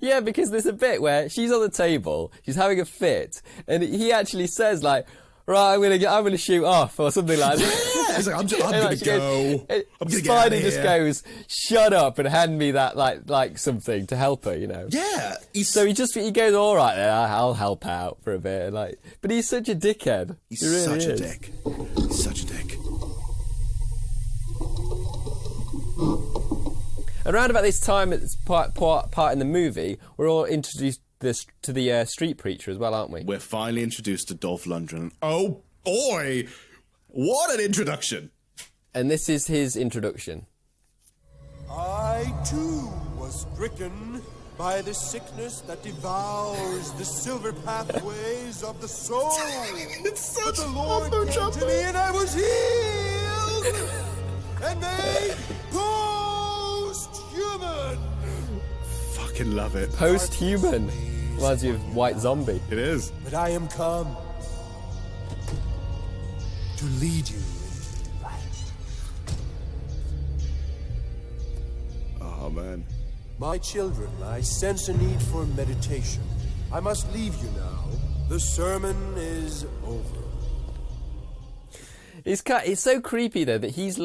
Yeah, because there's a bit where she's on the table, she's having a fit, and he actually says, like, right, I'm gonna shoot off, or something like that. Yeah, it's like, I'm gonna go. I'm gonna Spider just goes, shut up and hand me that, like something to help her, Yeah. So he goes, all right then, I'll help out for a bit, but he's such a dickhead. He's he really such is. a dick. He's such a dick. Around about this time, at this part in the movie, we're all introduced to the street preacher as well, aren't we? We're finally introduced to Dolph Lundgren. Oh boy, what an introduction! And this is his introduction. I too was stricken by the sickness that devours the silver pathways of the soul. It's such but the Lord came to me and I was healed and made post-human. Fucking love it. Post-human. Reminds you of White Zombie. It is. But I am come to lead you into life. Oh, man. My children, I sense a need for meditation. I must leave you now. The sermon is over. It's so creepy, though, that he's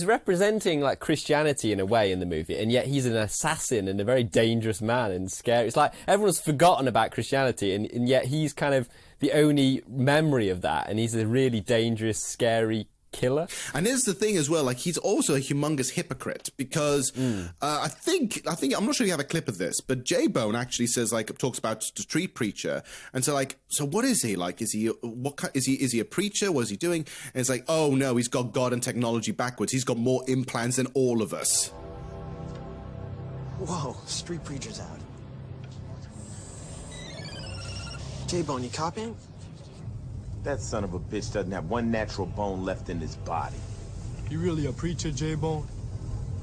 representing, like, Christianity in a way in the movie, and yet he's an assassin and a very dangerous man and scary. It's like everyone's forgotten about Christianity, and yet he's kind of the only memory of that, and he's a really dangerous, scary killer. And here's the thing as well, like, he's also a humongous hypocrite, because I think I'm not sure you have a clip of this, but J-Bone actually says, like, talks about the street preacher, and so, like, so what is he? Like, is he a preacher? What is he doing? And it's like, oh no, he's got God and technology backwards. He's got more implants than all of us. Whoa, street preacher's out. J-Bone, you copying? That son of a bitch doesn't have one natural bone left in his body. You really a preacher, J-Bone?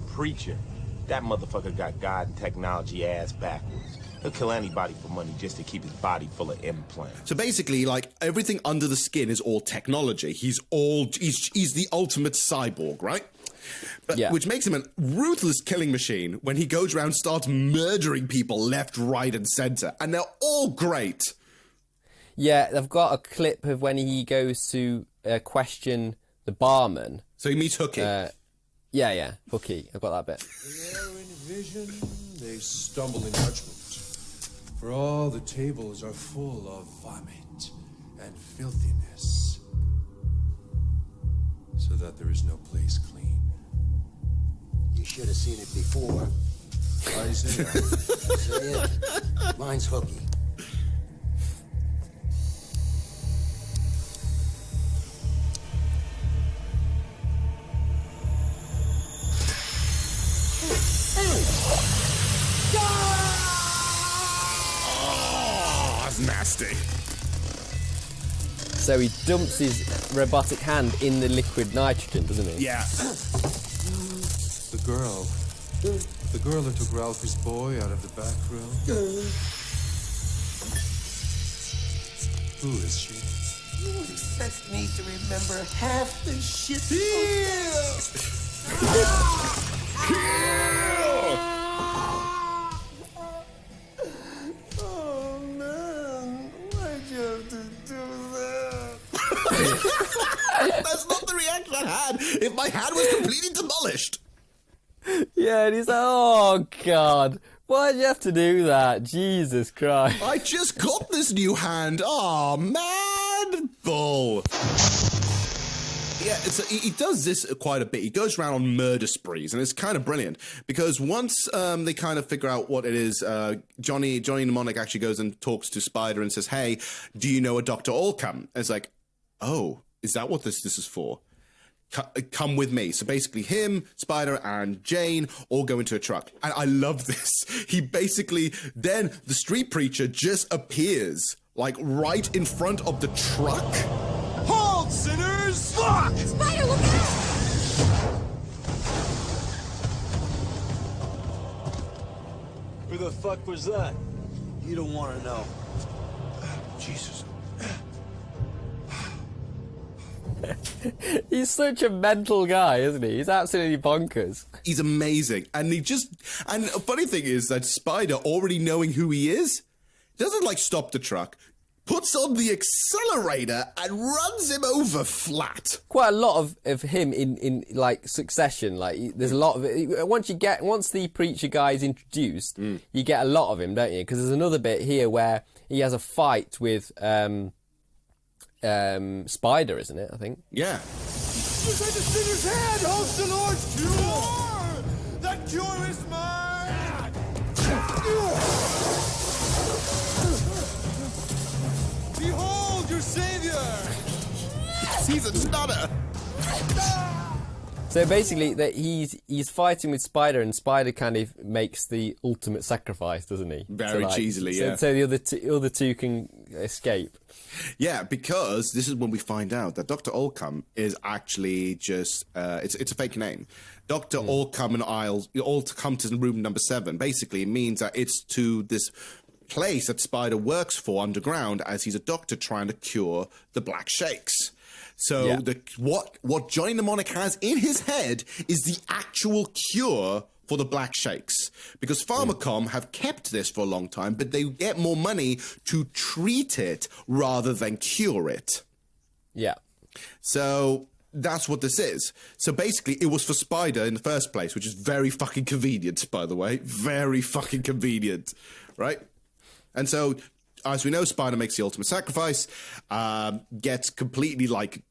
Preacher? That motherfucker got God and technology ass backwards. He'll kill anybody for money just to keep his body full of implants. So basically, like, everything under the skin is all technology. He's the ultimate cyborg, right? But, yeah. Which makes him a ruthless killing machine when he goes around and starts murdering people left, right, and center. And they're all great. Yeah, I've got a clip of when he goes to question the barman. So he meets Hooky. Yeah, Hooky. I've got that bit. They err in vision, they stumble in judgment. For all the tables are full of vomit and filthiness, so that there is no place clean. You should have seen it before. Isaiah. Isaiah. Mine's Hooky. nasty. So he dumps his robotic hand in the liquid nitrogen, doesn't he? Yeah. The girl who took Ralphie's boy out of the back room. Who is she? You expect me to remember half the shit? Oh man, why'd you have to do that? That's not the reaction I had if my hand was completely demolished. Yeah, and he's like, oh god, why'd you have to do that? Jesus Christ. I just got this new hand. Oh man, bull. Yeah, he does this quite a bit. He goes around on murder sprees, and it's kind of brilliant because once they kind of figure out what it is, Johnny Mnemonic actually goes and talks to Spider and says, "Hey, do you know a Dr. Allcome?" And it's like, "Oh, is that what this is for? Come with me." So basically him, Spider, and Jane all go into a truck. And I love this. He basically, then the street preacher just appears, like, right in front of the truck. Hold, sinners! Fuck! Spider, look out! Who the fuck was that? You don't want to know. Jesus. He's such a mental guy, isn't he? He's absolutely bonkers. He's amazing. And a funny thing is that Spider, already knowing who he is, doesn't, like, stop the truck, puts on the accelerator and runs him over flat. Quite a lot of him in like succession. Like there's a lot of it. Once the preacher guy is introduced, you get a lot of him, don't you? Because there's another bit here where he has a fight with Spider, isn't it? I think. Yeah. Look at the sinner's hand! Host the Lord's cure! That cure is mine! Behold your savior! He's a nutter! So basically, that he's fighting with Spider, and Spider kind of makes the ultimate sacrifice, doesn't he? Very cheesily, yeah. So the other two can escape. Yeah, because this is when we find out that Dr. Allcome is actually just, it's a fake name. Dr. Allcome and all come to room number 7. Basically, it means that it's to this place that Spider works for underground, as he's a doctor trying to cure the Black Shakes. So what Johnny Mnemonic has in his head is the actual cure for the Black Shakes, because Pharmacom have kept this for a long time, but they get more money to treat it rather than cure it. Yeah. So that's what this is. So basically, it was for Spider in the first place, which is very fucking convenient, by the way. Very fucking convenient, right? And so, as we know, Spider makes the ultimate sacrifice, gets completely, like,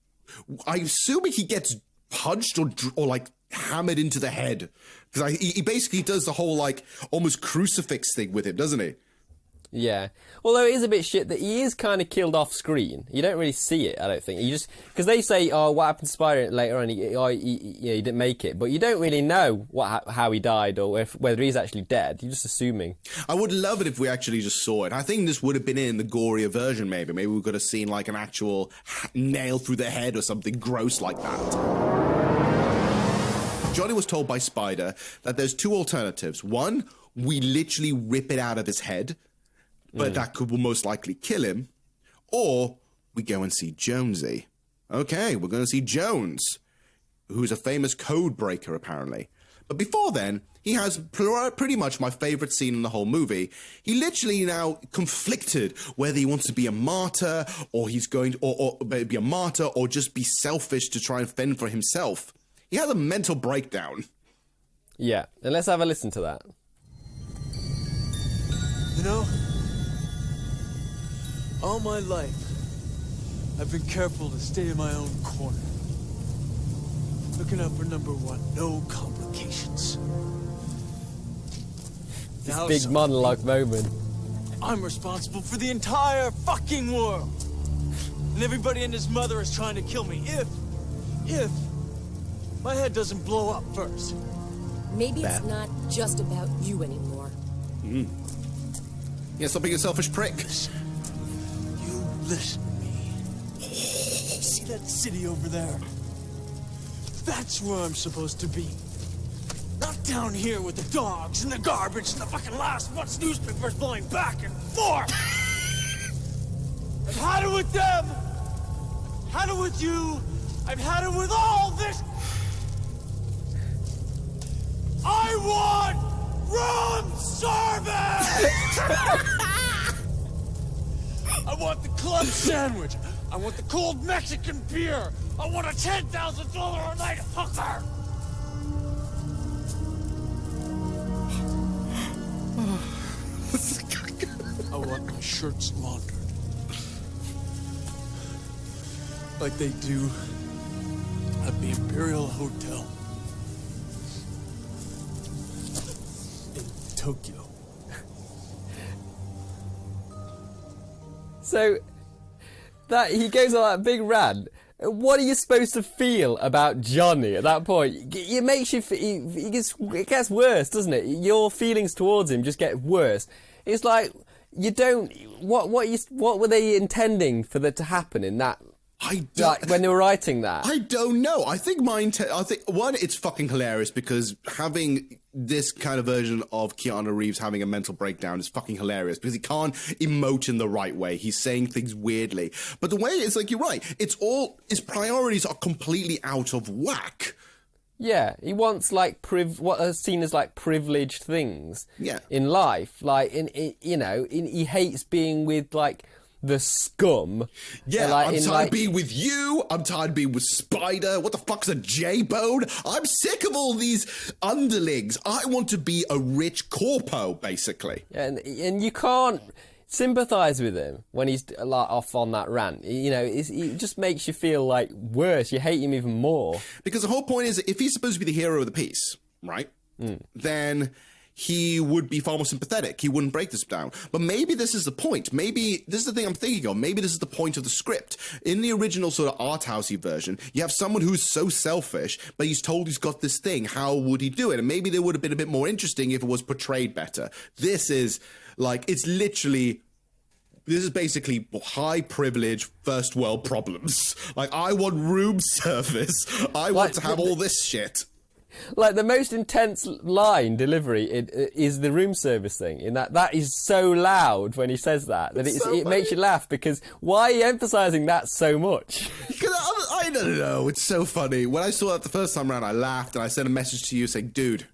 I'm assuming he gets punched or like hammered into the head, because he basically does the whole, like, almost crucifix thing with him, doesn't he? Yeah. Although it is a bit shit that he is kind of killed off screen. You don't really see it, I don't think. You just, because they say, oh, what happened to Spider later on? He didn't make it, but you don't really know how he died or whether he's actually dead. You're just assuming. I would love it if we actually just saw it. I think this would have been in the gorier version. Maybe we could have seen like an actual nail through the head or something gross like that. Johnny was told by Spider that there's 2 alternatives. One, we literally rip it out of his head, but that will most likely kill him. Or we go and see Jonesy. Okay, we're going to see Jones, who's a famous code breaker, apparently. But before then, he has pretty much my favorite scene in the whole movie. He literally now conflicted whether he wants to be a martyr, or he's going to, or be a martyr, or just be selfish to try and fend for himself. He has a mental breakdown. Yeah, and let's have a listen to that. You know, all my life, I've been careful to stay in my own corner. Looking out for number 1, no complications. This big monologue moment. I'm responsible for the entire fucking world. And everybody and his mother is trying to kill me if my head doesn't blow up first. Maybe it's not just about you anymore. Yeah, stop being a selfish prick. Listen to me. See that city over there? That's where I'm supposed to be. Not down here with the dogs and the garbage and the fucking last month's newspapers blowing back and forth. I've had it with them. I've had it with you. I've had it with all this. I want room service! I want the club sandwich. I want the cold Mexican beer. I want a $10,000 a night hooker. I want my shirts laundered. Like they do at the Imperial Hotel in Tokyo. So that he goes on that big rant. What are you supposed to feel about Johnny at that point? It makes you. It gets worse, doesn't it? Your feelings towards him just get worse. It's like you don't. What were they intending for that to happen in that? Like when they were writing that. I don't know. I think one, it's fucking hilarious because having this kind of version of Keanu Reeves having a mental breakdown is fucking hilarious because he can't emote in the right way. He's saying things weirdly. But the way it's like, you're right. It's all, his priorities are completely out of whack. Yeah, he wants like what are seen as like privileged things. Yeah. In life, like he hates being with like the scum. Yeah, like, I'm tired of being with you. I'm tired of being with Spider. What the fuck's a J-Bone? I'm sick of all these underlings. I want to be a rich corpo, basically. And you can't sympathise with him when he's like off on that rant. It just makes you feel like worse. You hate him even more. Because the whole point is, if he's supposed to be the hero of the piece, right? Then he would be far more sympathetic. He wouldn't break this down. But maybe this is the point. Maybe this is the thing I'm thinking of. Maybe this is the point of the script. In the original sort of art housey version, you have someone who's so selfish, but he's told he's got this thing. How would he do it? And maybe they would have been a bit more interesting if it was portrayed better. This is like, this is basically high privilege, first world problems. Like, I want room service. I want to have all this shit. Like, the most intense line delivery is the room service thing. In that is so loud when he says that it makes you laugh, because why are you emphasising that so much? Because I don't know, it's so funny. When I saw that the first time around, I laughed and I sent a message to you saying, dude,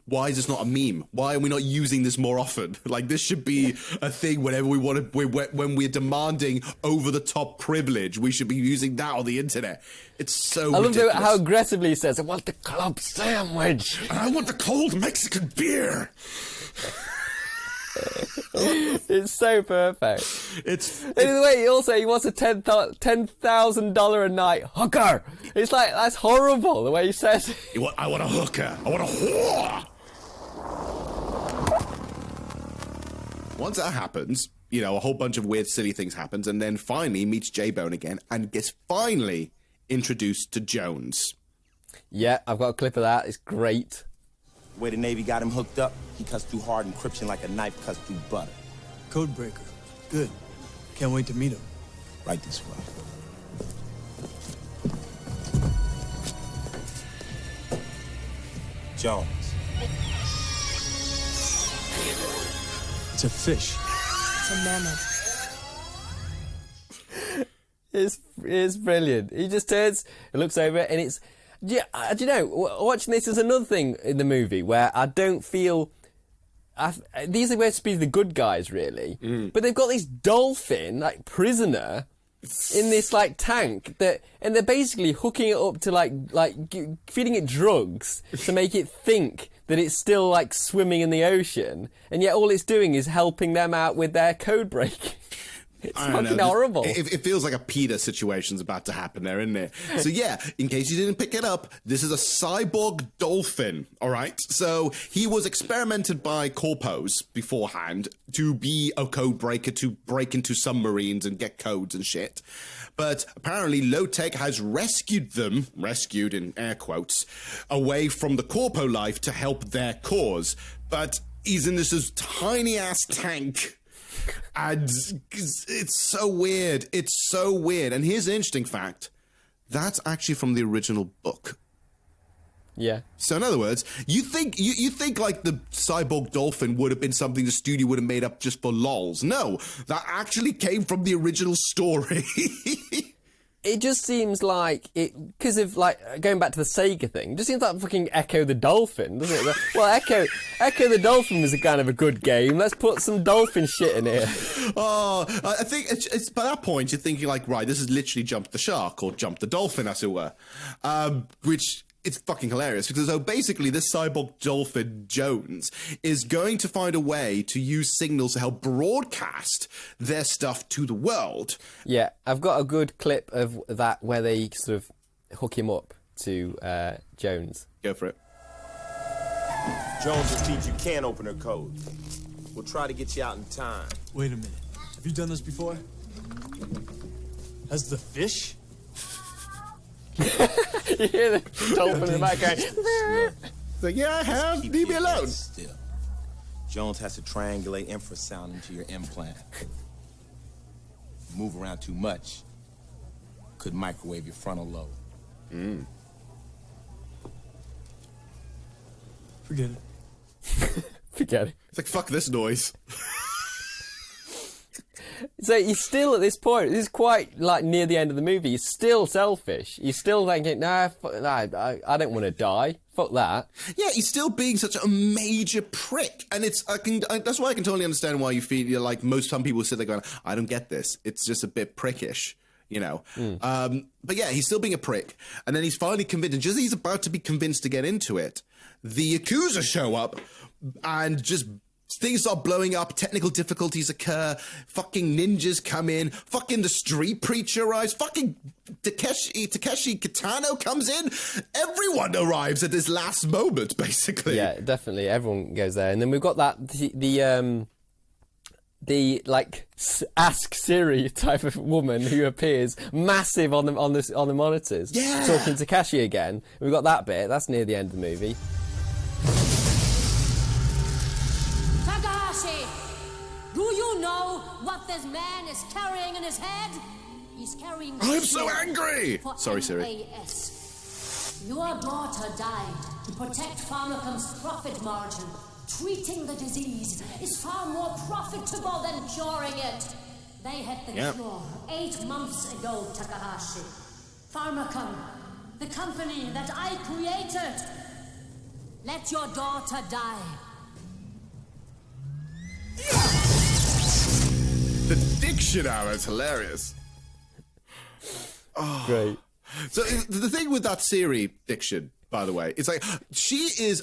why is this not a meme? Why are we not using this more often? Like, this should be a thing whenever we want to, when we're demanding over-the-top privilege, we should be using that on the internet. It's so ridiculous. I love how aggressively he says, I want the club sandwich. And I want the cold Mexican beer. It's so perfect. Anyway, also, he wants a $10,000 a night hooker. It's like, that's horrible, the way he says it. I want a hooker. I want a whore. Once that happens, a whole bunch of weird, silly things happens, and then finally meets J-Bone again and gets finally introduced to Jones. Yeah, I've got a clip of that. It's great. The way the Navy got him hooked up, he cuts through hard encryption like a knife cuts through butter. Codebreaker. Good. Can't wait to meet him. Right this way. Jones. It's a fish. It's a mammoth. It's brilliant. He just turns, looks over, and it's... Yeah, do you know, watching this is another thing in the movie where I don't feel... these are supposed to be the good guys, really. But they've got this dolphin, like, prisoner in this, like, tank, and they're basically hooking it up to, like feeding it drugs to make it think that it's still, like, swimming in the ocean, and yet all it's doing is helping them out with their code breaking. It's fucking horrible. It feels like a PETA situation's about to happen there, isn't it? So yeah, in case you didn't pick it up, this is a cyborg dolphin, all right? So he was experimented by corpos beforehand to be a code breaker, to break into submarines and get codes and shit. But apparently Low-Tech has rescued in air quotes, away from the corpo life to help their cause. But he's in this tiny-ass tank And it's so weird. It's so weird. And here's an interesting fact. That's actually from the original book. Yeah. So in other words, you think like the cyborg dolphin would have been something the studio would have made up just for lols. No, that actually came from the original story. It just seems like it, because of like going back to the Sega thing, it just seems like fucking Echo the Dolphin, doesn't it? Well, Echo the Dolphin was a kind of a good game. Let's put some dolphin shit in here. Oh, I think it's by that point you're thinking like, right, this is literally Jump the Shark or Jump the Dolphin, as it were, which. It's fucking hilarious because so basically this cyborg dolphin Jones is going to find a way to use signals to help broadcast their stuff to the world. Yeah, I've got a good clip of that where they sort of hook him up to Jones. Go for it. Jones will teach you can opener code. We'll try to get you out in time. Wait a minute. Have you done this before? Has the fish? You hear the dolphin in the background. So yeah, I have. Leave me alone. Still. Jones has to triangulate infrasound into your implant. Move around too much. Could microwave your frontal lobe. Forget it. Forget it. It's like, fuck this noise. So he's still at this point. This is quite like near the end of the movie. He's still selfish. He's still thinking, nah, I don't want to die. Fuck that. Yeah, he's still being such a major prick, and that's why I can totally understand why you feel you're like some people sit there going, I don't get this. It's just a bit prickish, you know. But yeah, he's still being a prick, and then he's finally convinced. And just as he's about to be convinced to get into it, the Yakuza show up and just. Things start blowing up, technical difficulties occur, fucking ninjas come in, fucking the street preacher arrives, fucking Takeshi Kitano comes in. Everyone arrives at this last moment, basically. Yeah, definitely. Everyone goes there. And then we've got that, the like Ask Siri type of woman who appears massive on the monitors. Yeah. Talking to Takeshi again. We've got that bit. That's near the end of the movie. Do you know what this man is carrying in his head? He's carrying... I'm so angry! Sorry, Siri. Your daughter died to protect Pharmacom's profit margin. Treating the disease is far more profitable than curing it. They had the cure 8 months ago, Takahashi. Pharmacom, the company that I created. Let your daughter die. The diction hour is hilarious. Oh. Great. So the thing with that Siri diction, by the way, it's like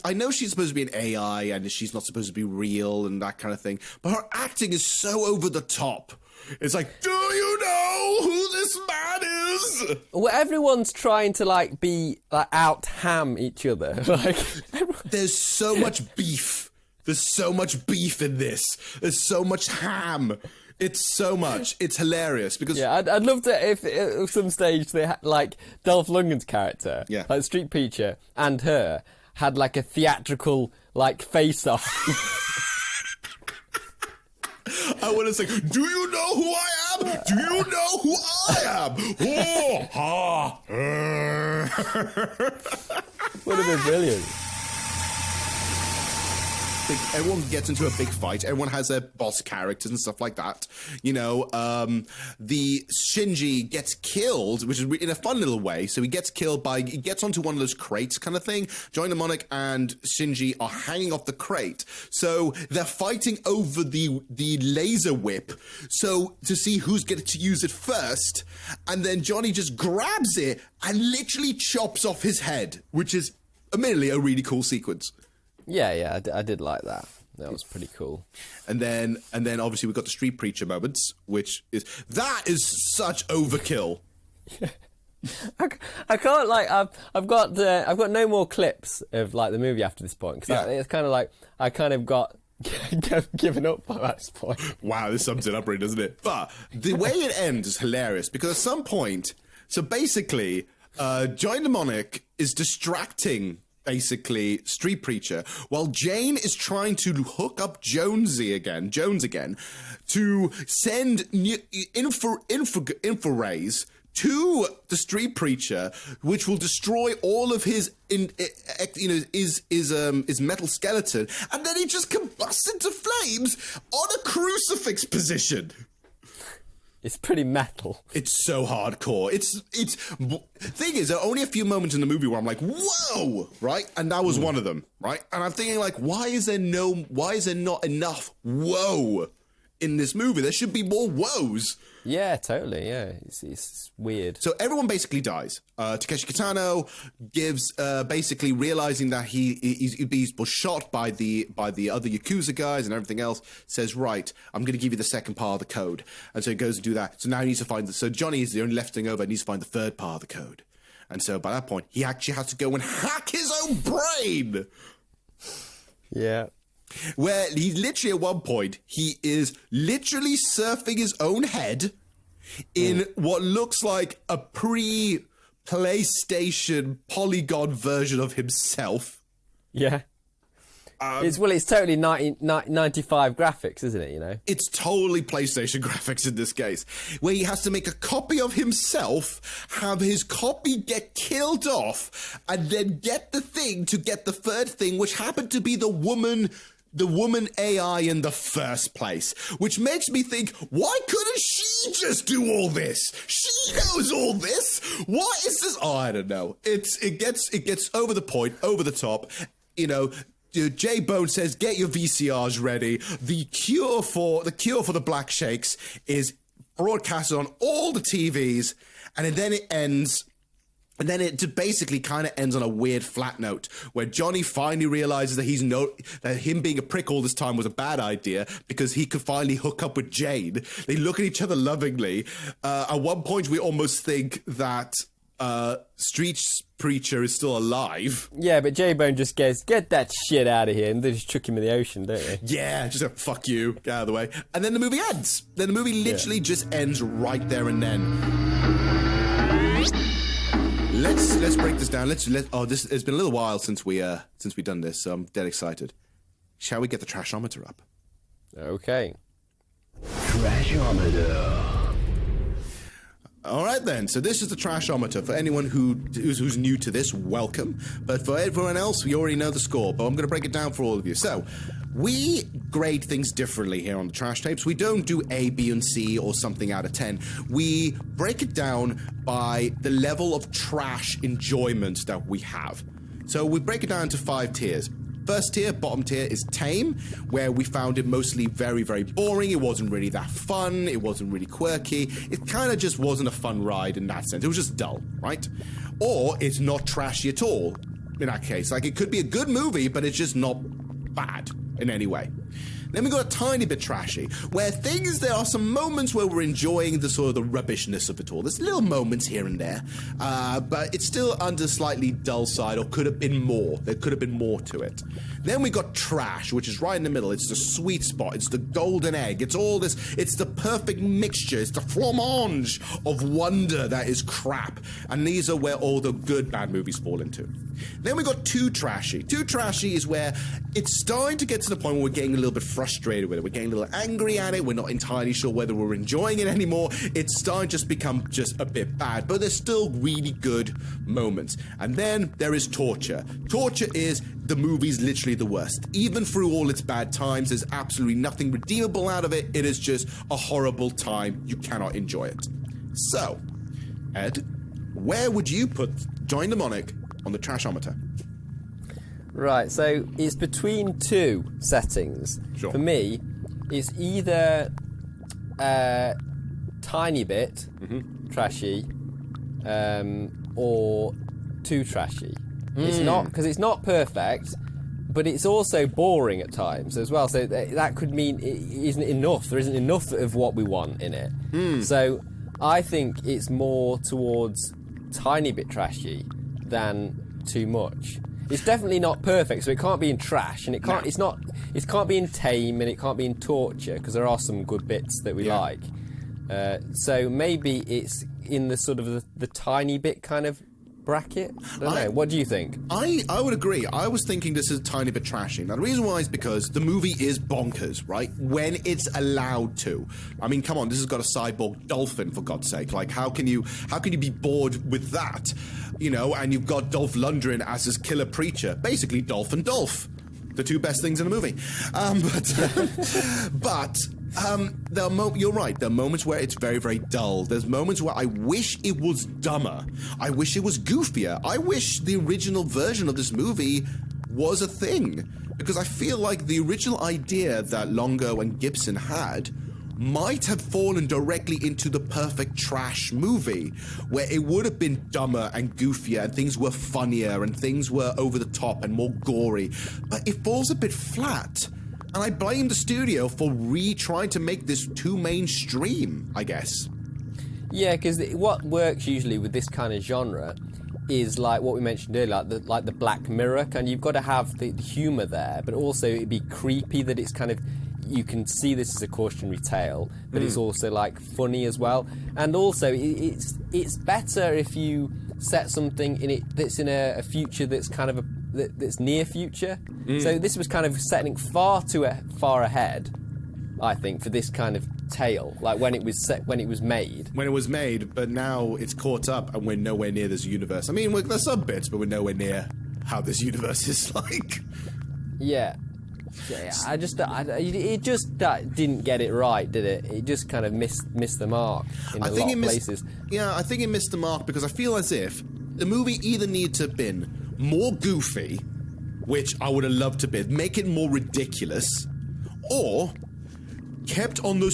I know she's supposed to be an AI and she's not supposed to be real and that kind of thing, but her acting is so over the top. It's like, do you know who this man is? Well, everyone's trying to like be like out ham each other. Like there's so much beef. There's so much beef in this. There's so much ham. It's so much. It's hilarious because I'd love to if at some stage they had like Dolph Lundgren's character, like Street Preacher, and her had like a theatrical like face-off. I want to say, do you know who I am? Do you know who I am? Would have been brilliant. Everyone gets into a big fight. Everyone has their boss characters and stuff like that. You know, the Shinji gets killed, which is in a fun little way. So he gets killed he gets onto one of those crates kind of thing. Johnny Mnemonic and Shinji are hanging off the crate. So they're fighting over the laser whip. So to see who's going to use it first. And then Johnny just grabs it and literally chops off his head, which is admittedly a really cool sequence. Yeah, I did like that. That was pretty cool. And then obviously we've got the Street Preacher moments, which is such overkill. I can't like I've got no more clips of like the movie after this point because it's kind of like I kind of got given up by this point. Wow, this sums it up, really, doesn't it? But the way it ends is hilarious because at some point, so basically, Johnny Mnemonic is distracting basically Street Preacher, while Jane is trying to hook up Jones again, to send infrarays to the Street Preacher, which will destroy all of his metal skeleton, and then he just combusts into flames on a crucifix position. It's pretty metal. It's so hardcore. Thing is, there are only a few moments in the movie where I'm like, whoa, right? And that was one of them, right? And I'm thinking like, why is there not enough whoa in this movie? There should be more woes. Yeah, totally. Yeah, it's weird. So everyone basically dies. Takeshi Kitano gives, basically realizing that he was shot by the other Yakuza guys and everything else. Says, right, I'm going to give you the second part of the code, and so he goes to do that. So now he needs to find so Johnny is the only left thing over. Needs to find the third part of the code, and so by that point he actually has to go and hack his own brain. Yeah. Where he literally, at one point, he is literally surfing his own head in what looks like a pre-PlayStation polygon version of himself. Yeah. It's totally 95 graphics, isn't it, you know? It's totally PlayStation graphics in this case, where he has to make a copy of himself, have his copy get killed off, and then get the thing to get the third thing, which happened to be the woman AI in the first place, which makes me think, why couldn't she just do all this? She knows all this. What is this? Oh, I don't know. It gets over the point, over the top. You know, J-Bone says, get your VCRs ready. The cure for the black shakes is broadcasted on all the TVs, and then it ends. And then it basically kind of ends on a weird flat note where Johnny finally realizes that that him being a prick all this time was a bad idea because he could finally hook up with Jane. They look at each other lovingly. At one point, we almost think that Street Preacher is still alive. Yeah, but J-Bone just goes, get that shit out of here, and they just chuck him in the ocean, don't they? Yeah, just fuck you, get out of the way. And then the movie ends. Then the movie literally just ends right there and then. Let's break this down. It's been a little while since we done this, so I'm dead excited. Shall we get the trashometer up? Okay. Trashometer. All right then. So this is the trashometer. For anyone who's new to this, welcome. But for everyone else, we already know the score. But I'm going to break it down for all of you. So we grade things differently here on the Trash Tapes. We don't do A, B, and C or something out of 10. We break it down by the level of trash enjoyment that we have. So we break it down into 5 tiers. First tier, bottom tier, is tame, where we found it mostly very, very boring. It wasn't really that fun. It wasn't really quirky. It kind of just wasn't a fun ride in that sense. It was just dull, right? Or it's not trashy at all in that case. Like, it could be a good movie, but it's just not bad in any way. Then we got a tiny bit trashy, where there are some moments where we're enjoying the sort of the rubbishness of it all. There's little moments here and there, but it's still under slightly dull side, or could have been more. There could have been more to it. Then we got trash, which is right in the middle. It's the sweet spot. It's the golden egg. It's all this. It's the perfect mixture. It's the fromage of wonder that is crap. And these are where all the good bad movies fall into. Then we got too trashy. Too trashy is where it's starting to get to the point where we're getting a little bit frustrated with it. We're getting a little angry at it. We're not entirely sure whether we're enjoying it anymore. It's starting to just become just a bit bad, but there's still really good moments. And then there is torture. Torture is the movie's literally the worst. Even through all its bad times, there's absolutely nothing redeemable out of it. It is just a horrible time. You cannot enjoy it. So, Ed, where would you put Johnny Mnemonic on the trashometer? Right, so it's between 2 settings. Sure. For me, it's either a tiny bit trashy or too trashy. It's not, because it's not perfect, but it's also boring at times as well. So that could mean it isn't enough. There isn't enough of what we want in it. So I think it's more towards tiny bit trashy than too much. It's definitely not perfect, so it can't be in trash, and it can't be in tame, and it can't be in torture, because there are some good bits that we like. So maybe it's in the sort of the tiny bit kind of bracket. I don't know. What do you think? I would agree. I was thinking this is a tiny bit trashy. Now, the reason why is because the movie is bonkers, right? When it's allowed to. I mean, come on, this has got a cyborg dolphin, for God's sake. Like, how can you be bored with that? You know, and you've got Dolph Lundgren as his killer preacher. Basically, Dolph and Dolph. The two best things in a movie. You're right. There are moments where it's very, very dull. There's moments where I wish it was dumber. I wish it was goofier. I wish the original version of this movie was a thing. Because I feel like the original idea that Longo and Gibson had might have fallen directly into the perfect trash movie, where it would have been dumber and goofier, and things were funnier, and things were over the top and more gory. But it falls a bit flat. And I blame the studio for trying to make this too mainstream, I guess. Yeah, because what works usually with this kind of genre is like what we mentioned earlier, like the Black Mirror, and you've got to have the humour there, but also it'd be creepy that it's kind of, you can see this as a cautionary tale, but it's also like funny as well. And also it's better if you set something in it that's in a future that's kind of that's near future. So this was kind of setting far ahead, I think, for this kind of tale, like when it was made, but now it's caught up and we're nowhere near this universe. I mean, there's some bits, but we're nowhere near how this universe is like. Yeah, it just didn't get it right, did it? It just kind of missed the mark in a lot of places. Yeah, I think it missed the mark because I feel as if the movie either needed to have been more goofy, which I would have loved to be, make it more ridiculous, or kept on the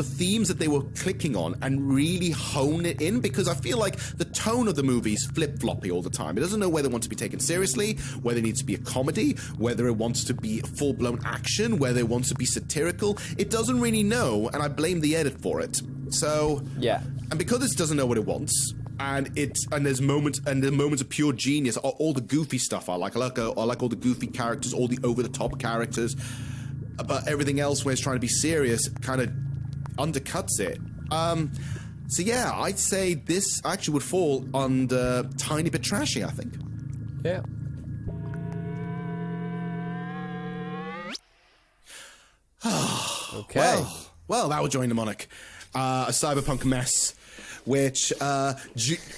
themes that they were clicking on and really hone it in, because I feel like the tone of the movie is flip-floppy all the time. It doesn't know whether it wants to be taken seriously, whether it needs to be a comedy, whether it wants to be full-blown action, whether it wants to be satirical. It doesn't really know, and I blame the edit for it. So, yeah. And because it doesn't know what it wants, and there's moments of pure genius, all the goofy stuff I like all the goofy characters, all the over-the-top characters, but everything else when it's trying to be serious kind of undercuts it. So yeah, I'd say this actually would fall under tiny bit trashy, I think. Yeah. Okay. Well, that was Johnny Mnemonic. A cyberpunk mess. Which,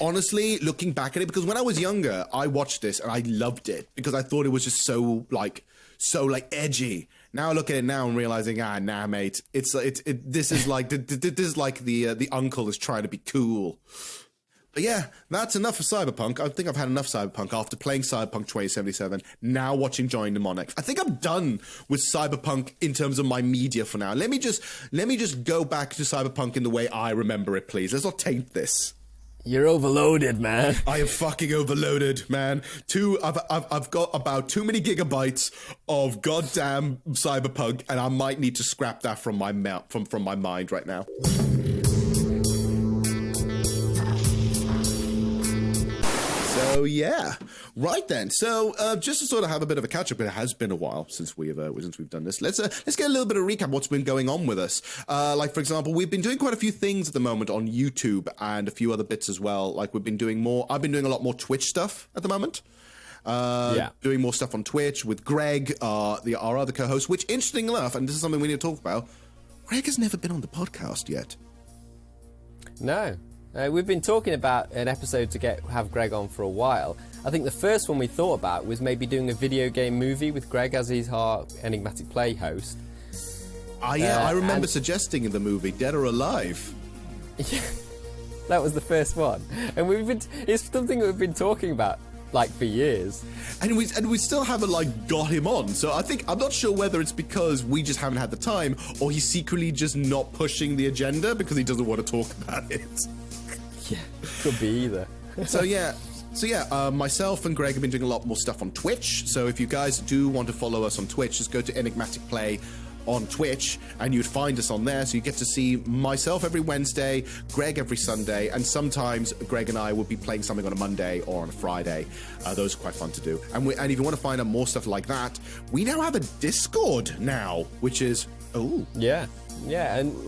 honestly, looking back at it, because when I was younger, I watched this and I loved it because I thought it was just so edgy. Now I look at it now and realizing, nah, mate, this is like the uncle is trying to be cool. But yeah, that's enough for Cyberpunk. I think I've had enough Cyberpunk after playing Cyberpunk 2077, now watching Johnny Mnemonic. I think I'm done with Cyberpunk in terms of my media for now. Let me just go back to Cyberpunk in the way I remember it, please. Let's not taint this. You're overloaded, man. I am fucking overloaded, man. I've got about too many gigabytes of goddamn Cyberpunk, and I might need to scrap that from my mind right now. So yeah, right then. So just to sort of have a bit of a catch up, it has been a while since we've done this. Let's get a little bit of recap of what's been going on with us. Like for example, we've been doing quite a few things at the moment on YouTube and a few other bits as well. Like I've been doing a lot more Twitch stuff at the moment. Doing more stuff on Twitch with Greg, our other co-host. Which, interesting enough, and this is something we need to talk about, Greg has never been on the podcast yet. No. We've been talking about an episode to have Greg on for a while. I think the first one we thought about was maybe doing a video game movie with Greg as he's our Enigmatic Play host. I remember suggesting in the movie Dead or Alive. Yeah, that was the first one, and it's something that we've been talking about like for years, and we still haven't got him on. So I'm not sure whether it's because we just haven't had the time, or he's secretly just not pushing the agenda because he doesn't want to talk about it. Yeah, could be either. So myself and Greg have been doing a lot more stuff on Twitch. So if you guys do want to follow us on Twitch, just go to Enigmatic Play on Twitch and you'd find us on there. So you get to see myself every Wednesday, Greg every Sunday, and sometimes Greg and I will be playing something on a Monday or on a Friday. Those are quite fun to do. And if you want to find out more stuff like that, we now have a Discord now, which is and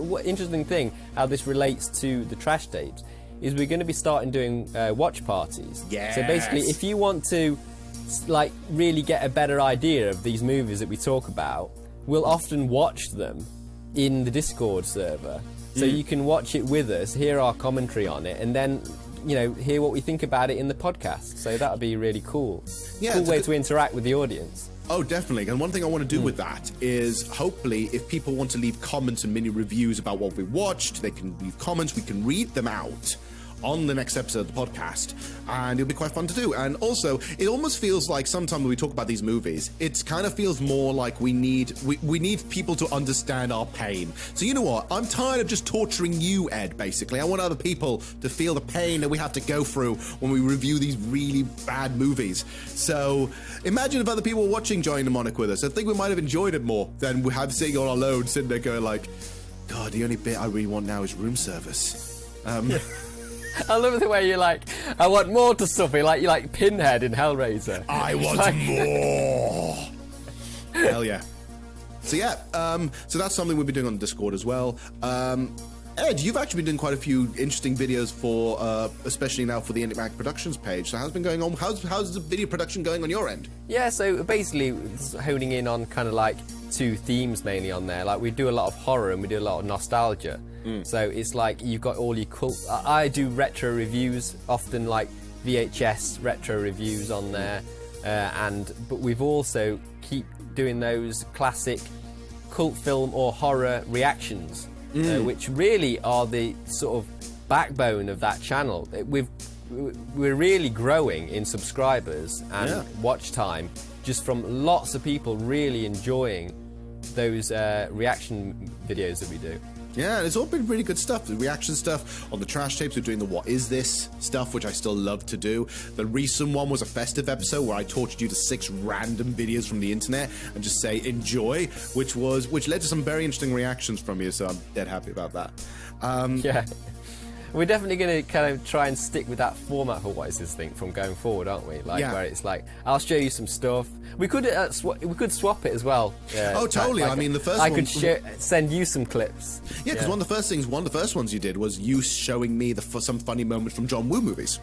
what interesting thing how this relates to the trash tapes is we're going to be starting doing watch parties. Yes. So basically, if you want to like really get a better idea of these movies that we talk about, we'll often watch them in the Discord server. So you can watch it with us, hear our commentary on it, and then, you know, hear what we think about it in the podcast. So that would be really cool. Yeah, cool way to interact with the audience. Oh, definitely. And one thing I want to do with that is, hopefully, if people want to leave comments and mini reviews about what we watched, they can leave comments. We can read them out on the next episode of the podcast, and it'll be quite fun to do. And also, it almost feels like sometimes when we talk about these movies, it kind of feels more like we need people to understand our pain. So you know what? I'm tired of just torturing you, Ed, basically. I want other people to feel the pain that we have to go through when we review these really bad movies. So imagine if other people were watching Johnny Mnemonic with us. I think we might have enjoyed it more than we have sitting on our own, sitting there going like, God, the only bit I really want now is room service. I love the way you're like, I want more to suffer, like you're like Pinhead in Hellraiser. I want more. Hell yeah. So yeah, so that's something we'll be doing on Discord as well. Ed, you've actually been doing quite a few interesting videos for, especially now for the Enigmatic Productions page. So how's it been going on? How's the video production going on your end? Yeah, so basically it's honing in on kind of like two themes mainly on there. Like we do a lot of horror and we do a lot of nostalgia. So it's like you've got all your cult. I do retro reviews, often like VHS retro reviews on there, but we've also keep doing those classic cult film or horror reactions, which really are the sort of backbone of that channel. We're really growing in subscribers and watch time, just from lots of people really enjoying those reaction videos that we do. Yeah, and it's all been really good stuff. The reaction stuff on the trash tapes, we're doing the What Is This stuff, which I still love to do. The recent one was a festive episode where I tortured you to 6 random videos from the internet and just say enjoy, which led to some very interesting reactions from you, so I'm dead happy about that. Yeah. We're definitely going to kind of try and stick with that format for What Is This thing from going forward, aren't we? Like where it's like, I'll show you some stuff. We could swap it as as oh, totally. Like, I mean, the first I one... could send you some clips. Yeah, because one of the first ones you did was you showing me some funny moments from John Woo movies.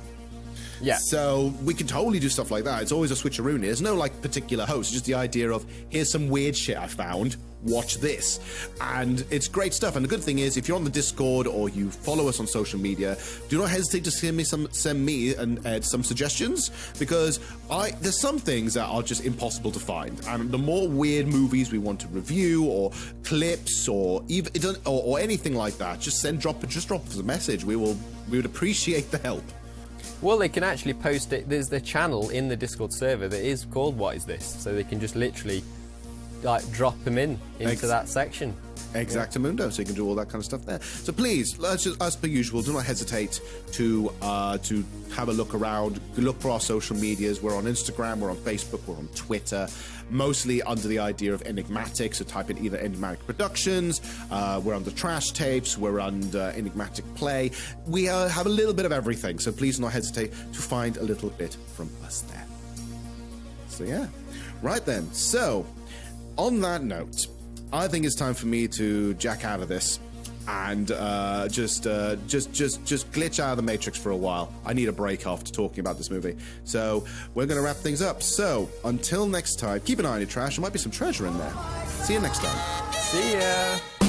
Yeah. So we can totally do stuff like that. It's always a switcheroo. There's no like particular host. It's just the idea of, here's some weird shit I found. Watch this. And it's great stuff. And the good thing is, if you're on the Discord or you follow us on social media, do not hesitate to send me and Ed some suggestions, because there's some things that are just impossible to find. And the more weird movies we want to review, or clips, or even or anything like that, just drop us a message. We would appreciate the help. Well, they can actually post it. There's the channel in the Discord server that is called What Is This? So they can just literally like drop them into that section. Exactamundo, so you can do all that kind of stuff there. So please, as per usual, do not hesitate to have a look around. Look for our social medias. We're on Instagram, we're on Facebook, we're on Twitter, mostly under the idea of Enigmatic. So type in either Enigmatic Productions. We're under Trash Tapes. We're under Enigmatic Play. We have a little bit of everything. So please do not hesitate to find a little bit from us there. So yeah, right then. So on that note, I think it's time for me to jack out of this and just glitch out of the Matrix for a while. I need a break after talking about this movie. So we're going to wrap things up. So until next time, keep an eye on your trash. There might be some treasure in there. See you next time. See ya.